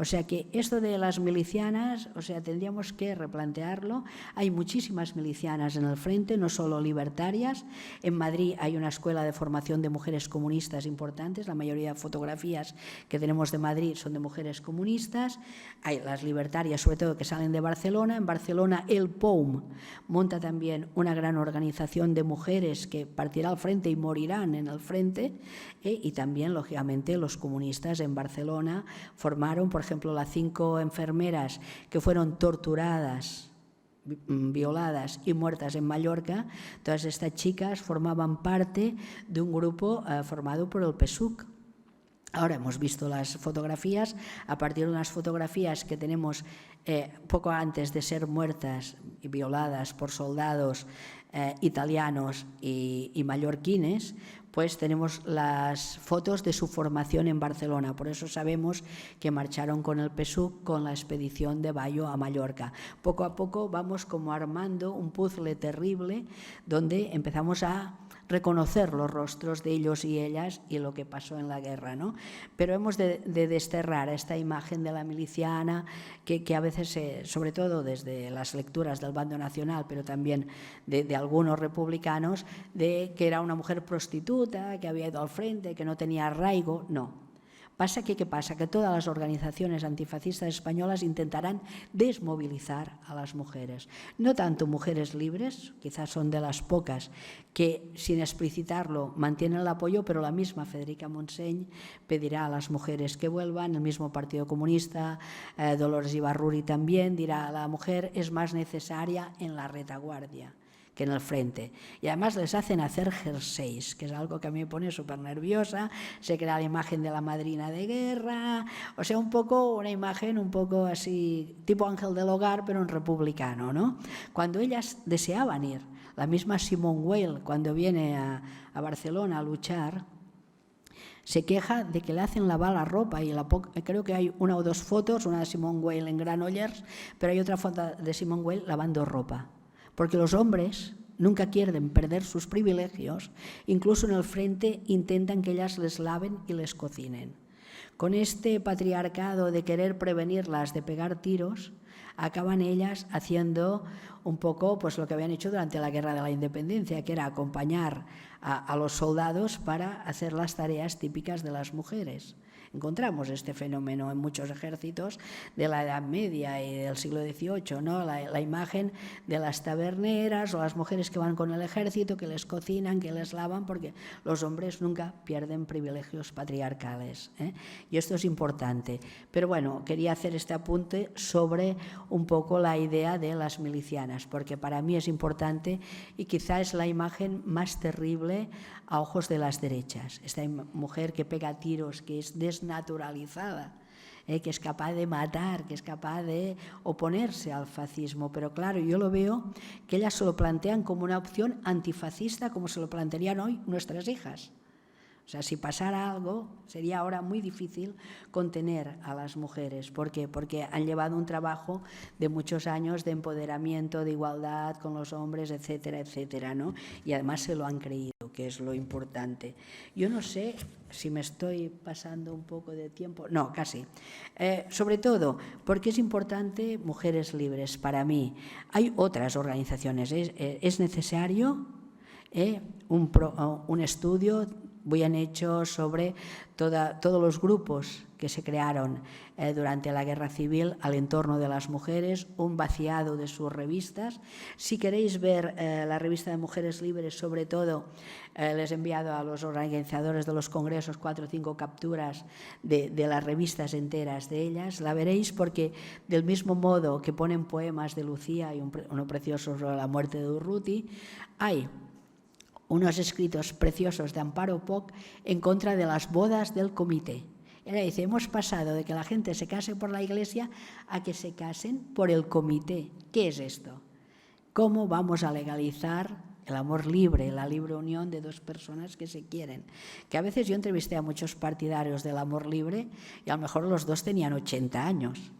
O sea que esto de las milicianas, o sea, tendríamos que replantearlo. Hay muchísimas milicianas en el frente, no solo libertarias. En Madrid hay una escuela de formación de mujeres comunistas importantes. La mayoría de fotografías que tenemos de Madrid son de mujeres comunistas. Hay las libertarias, sobre todo, que salen de Barcelona. En Barcelona, el POUM monta también una gran organización de mujeres que partirá al frente y morirán en el frente. Y también, lógicamente, los comunistas en Barcelona formaron, por ejemplo, las 5 enfermeras que fueron torturadas, violadas y muertas en Mallorca. Todas estas chicas formaban parte de un grupo formado por el PSUC. Ahora hemos visto las fotografías. A partir de unas fotografías que tenemos poco antes de ser muertas y violadas por soldados italianos y mallorquines, pues tenemos las fotos de su formación en Barcelona. Por eso sabemos que marcharon con el PSUC con la expedición de Bayo a Mallorca. Poco a poco vamos como armando un puzzle terrible donde empezamos a reconocer los rostros de ellos y ellas y lo que pasó en la guerra, ¿no? Pero hemos de desterrar esta imagen de la miliciana que a veces, sobre todo desde las lecturas del bando nacional, pero también de algunos republicanos, de que era una mujer prostituta, que había ido al frente, que no tenía arraigo. No. ¿Qué pasa? Que todas las organizaciones antifascistas españolas intentarán desmovilizar a las mujeres. No tanto Mujeres Libres, quizás son de las pocas que, sin explicitarlo, mantienen el apoyo, pero la misma Federica Montseny pedirá a las mujeres que vuelvan. El mismo Partido Comunista, Dolores Ibarruri también dirá: la mujer es más necesaria en la retaguardia que en el frente. Y además les hacen hacer jerseys, que es algo que a mí me pone súper nerviosa. Se crea la imagen de la madrina de guerra, o sea, una imagen un poco así, tipo Ángel del Hogar, pero en republicano, ¿no? Cuando ellas deseaban ir, La misma Simone Weil, cuando viene a Barcelona a luchar, se queja de que le hacen lavar la ropa y creo que hay una o dos fotos, una de Simone Weil en Granollers, pero hay otra foto de Simone Weil lavando ropa. Porque los hombres nunca quieren perder sus privilegios, incluso en el frente intentan que ellas les laven y les cocinen. Con este patriarcado de querer prevenirlas de pegar tiros, acaban ellas haciendo un poco pues, lo que habían hecho durante la Guerra de la Independencia, que era acompañar a los soldados para hacer las tareas típicas de las mujeres. Encontramos este fenómeno en muchos ejércitos de la Edad Media y del siglo XVIII, ¿no? La imagen de las taberneras o las mujeres que van con el ejército, que les cocinan, que les lavan, porque los hombres nunca pierden privilegios patriarcales, ¿eh? Y esto es importante. Pero bueno, quería hacer este apunte sobre un poco la idea de las milicianas, porque para mí es importante y quizá es la imagen más terrible a ojos de las derechas. Esta mujer que pega tiros, que es desnaturalizada, que es capaz de matar, que es capaz de oponerse al fascismo. Pero claro, yo lo veo que ellas se lo plantean como una opción antifascista, como se lo plantearían hoy nuestras hijas. O sea, si pasara algo, sería ahora muy difícil contener a las mujeres. ¿Por qué? Porque han llevado un trabajo de muchos años de empoderamiento, de igualdad con los hombres, etcétera, etcétera, ¿no? Y además se lo han creído, que es lo importante. Yo no sé si me estoy pasando un poco de tiempo. No, casi. Sobre todo, porque es importante Mujeres Libres para mí. Hay otras organizaciones. Es necesario un estudio bien hecho sobre todos los grupos que se crearon durante la Guerra Civil al entorno de las mujeres, un vaciado de sus revistas. Si queréis ver la revista de Mujeres Libres, sobre todo, les he enviado a los organizadores de los congresos 4 o 5 capturas de las revistas enteras de ellas. La veréis porque del mismo modo que ponen poemas de Lucía y uno precioso sobre la muerte de Urruti, hay unos escritos preciosos de Amparo Poch en contra de las bodas del comité. Ella dice, hemos pasado de que la gente se case por la iglesia a que se casen por el comité. ¿Qué es esto? ¿Cómo vamos a legalizar el amor libre, la libre unión de dos personas que se quieren? Que a veces yo entrevisté a muchos partidarios del amor libre y a lo mejor los dos tenían 80 años.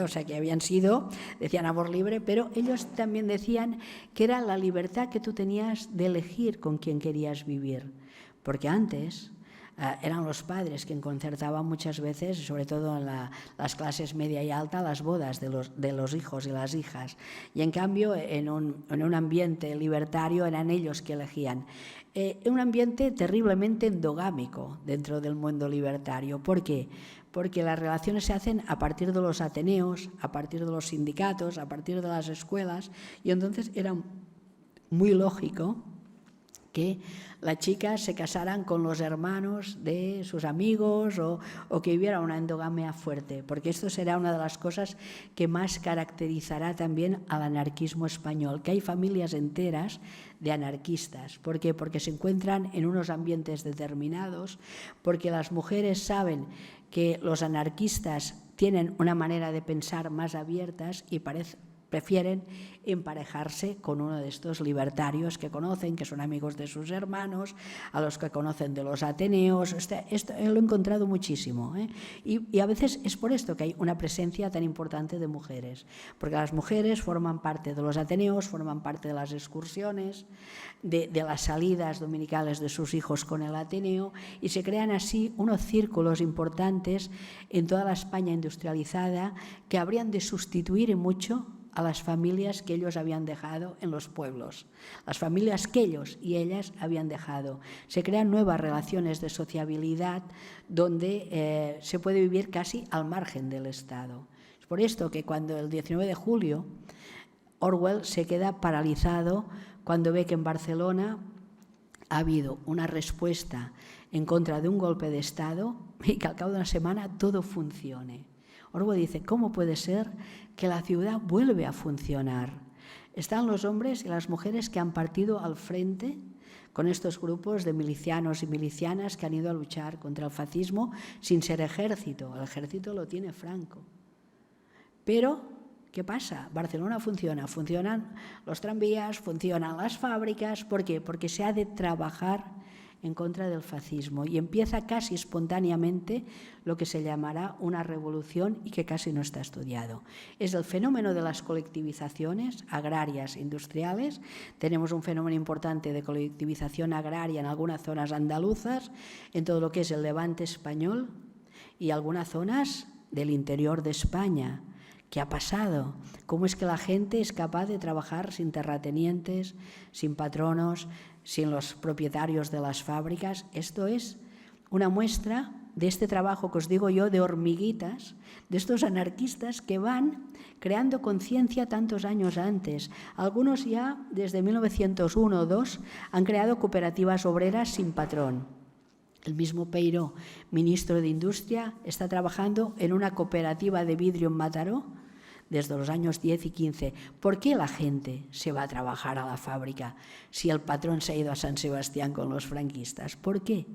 O sea, que habían sido, decían amor libre, pero ellos también decían que era la libertad que tú tenías de elegir con quién querías vivir. Porque antes eran los padres quien concertaban muchas veces, sobre todo en las clases media y alta, las bodas de los hijos y las hijas. Y en cambio, en un ambiente libertario, eran ellos que elegían. Un ambiente terriblemente endogámico dentro del mundo libertario. ¿Por qué? Porque las relaciones se hacen a partir de los ateneos, a partir de los sindicatos, a partir de las escuelas, y entonces era muy lógico que las chicas se casaran con los hermanos de sus amigos o que hubiera una endogamia fuerte, porque esto será una de las cosas que más caracterizará también al anarquismo español, que hay familias enteras de anarquistas. ¿Por qué? Porque se encuentran en unos ambientes determinados, porque las mujeres saben que los anarquistas tienen una manera de pensar más abiertas y prefieren emparejarse con uno de estos libertarios que conocen, que son amigos de sus hermanos, a los que conocen de los ateneos. Esto lo he encontrado muchísimo, ¿eh? Y a veces es por esto que hay una presencia tan importante de mujeres, porque las mujeres forman parte de los ateneos, forman parte de las excursiones, de las salidas dominicales de sus hijos con el ateneo, y se crean así unos círculos importantes en toda la España industrializada que habrían de sustituir en mucho a las familias que ellos habían dejado en los pueblos, las familias que ellos y ellas habían dejado. Se crean nuevas relaciones de sociabilidad donde se puede vivir casi al margen del Estado. Es por esto que cuando el 19 de julio Orwell se queda paralizado cuando ve que en Barcelona ha habido una respuesta en contra de un golpe de Estado y que al cabo de una semana todo funcione. Orwell dice, ¿cómo puede ser que la ciudad vuelve a funcionar? Están los hombres y las mujeres que han partido al frente con estos grupos de milicianos y milicianas que han ido a luchar contra el fascismo sin ser ejército. El ejército lo tiene Franco. Pero ¿Qué pasa? Barcelona funciona, funcionan los tranvías, funcionan las fábricas. ¿Por qué? Porque se ha de trabajar en contra del fascismo y empieza casi espontáneamente lo que se llamará una revolución y que casi no está estudiado. Es el fenómeno de las colectivizaciones agrarias industriales. Tenemos un fenómeno importante de colectivización agraria en algunas zonas andaluzas, en todo lo que es el Levante español y algunas zonas del interior de España. ¿Qué ha pasado? ¿Cómo es que la gente es capaz de trabajar sin terratenientes, sin patronos, sin los propietarios de las fábricas? Esto es una muestra de este trabajo que os digo yo de hormiguitas, de estos anarquistas que van creando conciencia tantos años antes. Algunos ya desde 1901 o 2 han creado cooperativas obreras sin patrón. El mismo Peiró, ministro de Industria, está trabajando en una cooperativa de vidrio en Mataró desde los años 10 y 15. ¿Por qué la gente se va a trabajar a la fábrica si el patrón se ha ido a San Sebastián con los franquistas? ¿Por qué?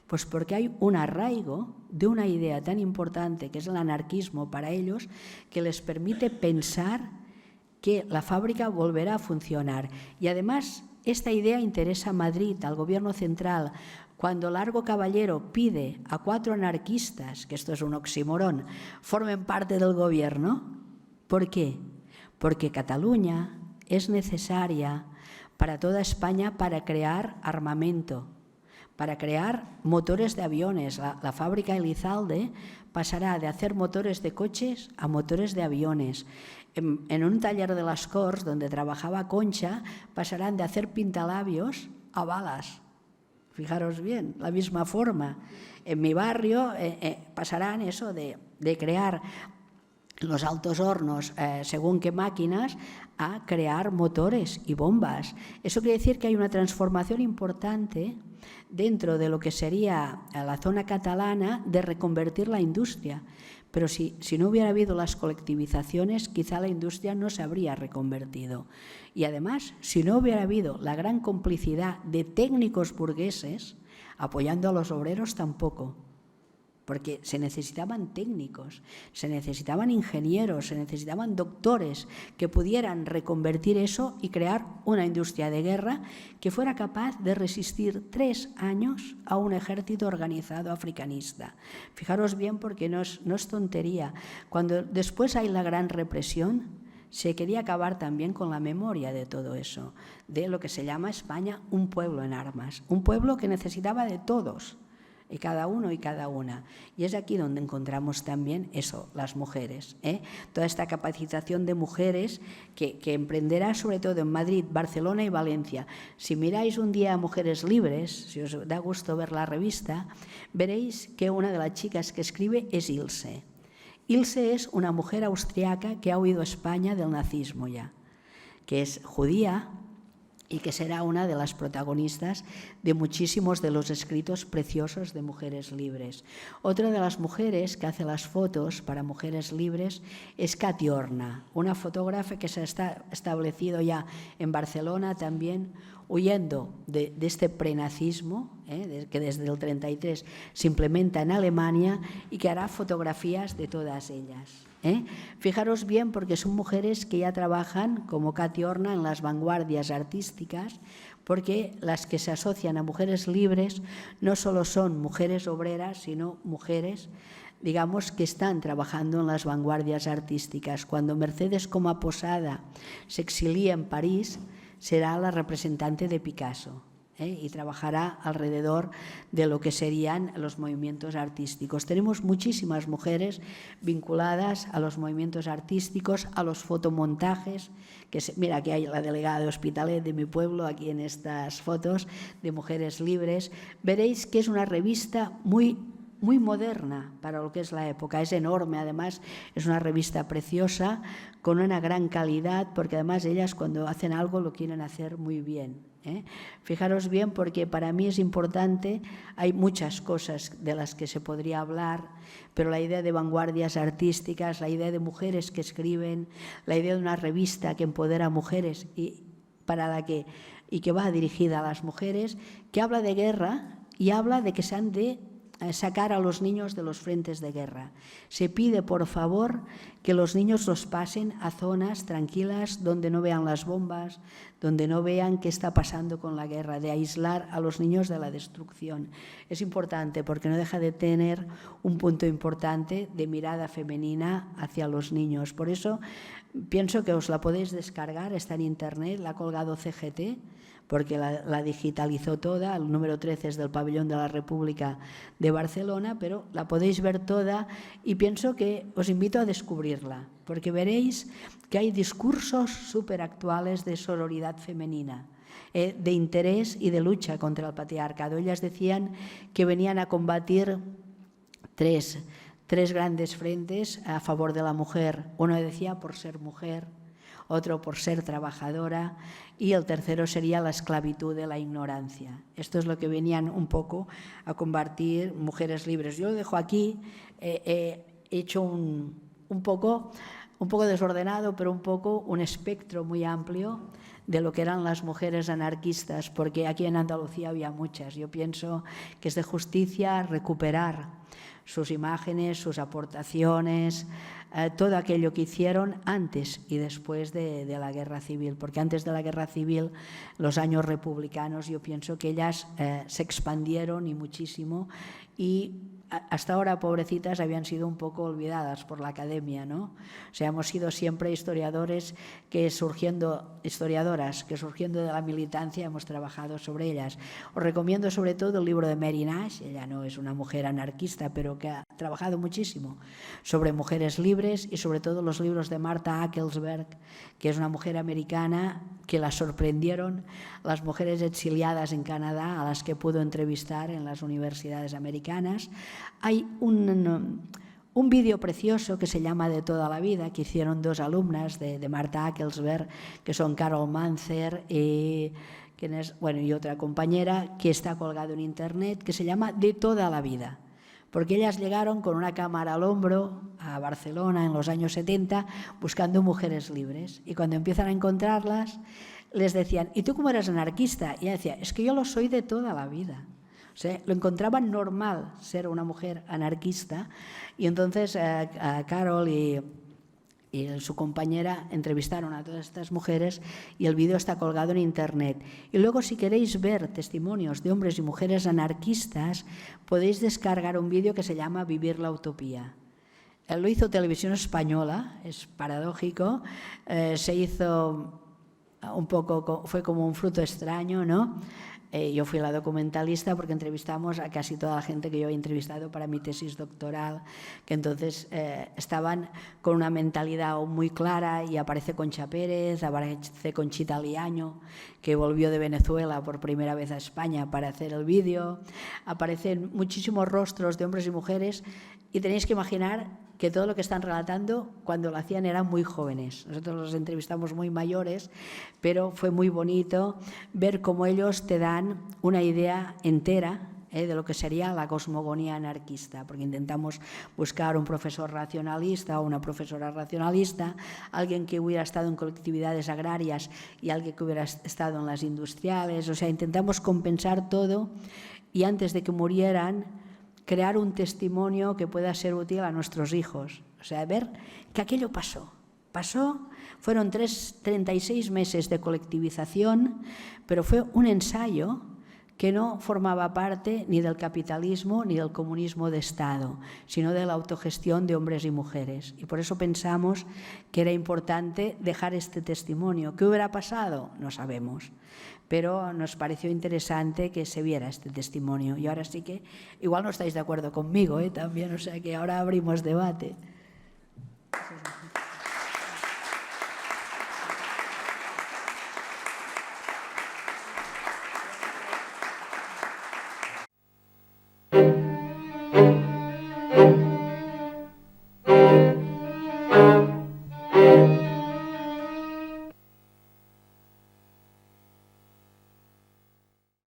Pues porque hay un arraigo de una idea tan importante que es el anarquismo para ellos, que les permite pensar que la fábrica volverá a funcionar. Y además esta idea interesa a Madrid, al gobierno central. Cuando Largo Caballero pide a 4 anarquistas, que esto es un oxímoron, formen parte del gobierno, ¿por qué? Porque Cataluña es necesaria para toda España para crear armamento, para crear motores de aviones. La fábrica Elizalde pasará de hacer motores de coches a motores de aviones. En un taller de las Corts, donde trabajaba Concha, pasarán de hacer pintalabios a balas. Fijaros bien, la misma forma. En mi barrio pasarán eso de crear los altos hornos, según qué máquinas, a crear motores y bombas. Eso quiere decir que hay una transformación importante dentro de lo que sería la zona catalana de reconvertir la industria. Pero si no hubiera habido las colectivizaciones, quizá la industria no se habría reconvertido. Y además, si no hubiera habido la gran complicidad de técnicos burgueses apoyando a los obreros, tampoco. Porque se necesitaban técnicos, se necesitaban ingenieros, se necesitaban doctores que pudieran reconvertir eso y crear una industria de guerra que fuera capaz de resistir 3 años a un ejército organizado africanista. Fijaros bien, porque no es tontería. Cuando después hay la gran represión, se quería acabar también con la memoria de todo eso, de lo que se llama España un pueblo en armas, un pueblo que necesitaba de todos, y cada uno y cada una. Y es aquí donde encontramos también eso, las mujeres, toda esta capacitación de mujeres que emprenderá sobre todo en Madrid, Barcelona y Valencia. Si miráis un día a Mujeres Libres, si os da gusto ver la revista, veréis que una de las chicas que escribe es Ilse. Ilse es una mujer austriaca que ha huido a España del nazismo ya, que es judía, y que será una de las protagonistas de muchísimos de los escritos preciosos de Mujeres Libres. Otra de las mujeres que hace las fotos para Mujeres Libres es Katy Horna, una fotógrafa que se ha establecido ya en Barcelona también, huyendo de este prenazismo, que desde el 33 se implementa en Alemania, y que hará fotografías de todas ellas. Fijaros bien, porque son mujeres que ya trabajan, como Katy Horna, en las vanguardias artísticas, porque las que se asocian a Mujeres Libres no solo son mujeres obreras, sino mujeres, digamos, que están trabajando en las vanguardias artísticas. Cuando Mercedes Coma Posada se exilía en París, será la representante de Picasso. Y trabajará alrededor de lo que serían los movimientos artísticos. Tenemos muchísimas mujeres vinculadas a los movimientos artísticos, a los fotomontajes. Mira, aquí hay la delegada de Hospitalet de mi pueblo, aquí en estas fotos de Mujeres Libres. Veréis que es una revista muy moderna para lo que es la época. Es enorme, además, es una revista preciosa, con una gran calidad, porque además ellas cuando hacen algo lo quieren hacer muy bien. Fijaros bien, porque para mí es importante, hay muchas cosas de las que se podría hablar, pero la idea de vanguardias artísticas, la idea de mujeres que escriben, la idea de una revista que empodera a mujeres y que va dirigida a las mujeres, que habla de guerra y habla de que se han de sacar a los niños de los frentes de guerra. Se pide, por favor, que los niños los pasen a zonas tranquilas donde no vean las bombas, donde no vean qué está pasando con la guerra, de aislar a los niños de la destrucción. Es importante porque no deja de tener un punto importante de mirada femenina hacia los niños. Por eso pienso que os la podéis descargar, está en internet, la ha colgado CGT, porque la digitalizó toda. El número 13 es del Pabellón de la República de Barcelona, pero la podéis ver toda y pienso que os invito a descubrirla, porque veréis que hay discursos súper actuales de sororidad femenina, de interés y de lucha contra el patriarcado. Ellas decían que venían a combatir tres grandes frentes a favor de la mujer. Uno decía por ser mujer, otro por ser trabajadora y el tercero sería la esclavitud de la ignorancia. Esto es lo que venían un poco a combatir mujeres libres. Yo lo dejo aquí, he hecho un poco desordenado, pero un espectro muy amplio de lo que eran las mujeres anarquistas, porque aquí en Andalucía había muchas. Yo pienso que es de justicia recuperar sus imágenes, sus aportaciones, todo aquello que hicieron antes y después de la guerra civil, porque antes de la guerra civil, los años republicanos, yo pienso que ellas se expandieron y muchísimo, y hasta ahora, pobrecitas, habían sido un poco olvidadas por la academia, ¿no? O sea, hemos sido siempre historiadoras que surgiendo de la militancia hemos trabajado sobre ellas. Os recomiendo sobre todo el libro de Mary Nash. Ella no es una mujer anarquista, pero que ha trabajado muchísimo sobre mujeres libres, y sobre todo los libros de Martha Ackelsberg, que es una mujer americana que la sorprendieron las mujeres exiliadas en Canadá a las que pudo entrevistar en las universidades americanas. Hay un vídeo precioso que se llama De toda la vida, que hicieron dos alumnas de Martha Ackelsberg, que son Carol Manzer y otra compañera, que está colgado en internet, que se llama De toda la vida. Porque ellas llegaron con una cámara al hombro a Barcelona en los años 70 buscando mujeres libres, y cuando empiezan a encontrarlas les decían: ¿y tú cómo eres anarquista? Y ella decía: es que yo lo soy de toda la vida. O sea, lo encontraban normal ser una mujer anarquista, y entonces a Carol y su compañera entrevistaron a todas estas mujeres, y el vídeo está colgado en internet. Y luego, si queréis ver testimonios de hombres y mujeres anarquistas, podéis descargar un vídeo que se llama Vivir la utopía. Lo hizo Televisión Española, es paradójico, se hizo fue como un fruto extraño, ¿no? Yo fui la documentalista porque entrevistamos a casi toda la gente que yo había entrevistado para mi tesis doctoral, que entonces estaban con una mentalidad muy clara, y aparece Concha Pérez, aparece Conchita Liaño, que volvió de Venezuela por primera vez a España para hacer el vídeo, aparecen muchísimos rostros de hombres y mujeres, y tenéis que imaginar que todo lo que están relatando cuando lo hacían eran muy jóvenes. Nosotros los entrevistamos muy mayores, pero fue muy bonito ver cómo ellos te dan una idea entera de lo que sería la cosmogonía anarquista, porque intentamos buscar un profesor racionalista o una profesora racionalista, alguien que hubiera estado en colectividades agrarias y alguien que hubiera estado en las industriales. O sea, intentamos compensar todo, y antes de que murieran, crear un testimonio que pueda ser útil a nuestros hijos. O sea, ver que aquello pasó. Fueron 36 meses de colectivización, pero fue un ensayo que no formaba parte ni del capitalismo ni del comunismo de Estado, sino de la autogestión de hombres y mujeres. Y por eso pensamos que era importante dejar este testimonio. ¿Qué hubiera pasado? No sabemos, pero nos pareció interesante que se viera este testimonio. Y ahora sí que, igual no estáis de acuerdo conmigo, también, o sea que ahora abrimos debate.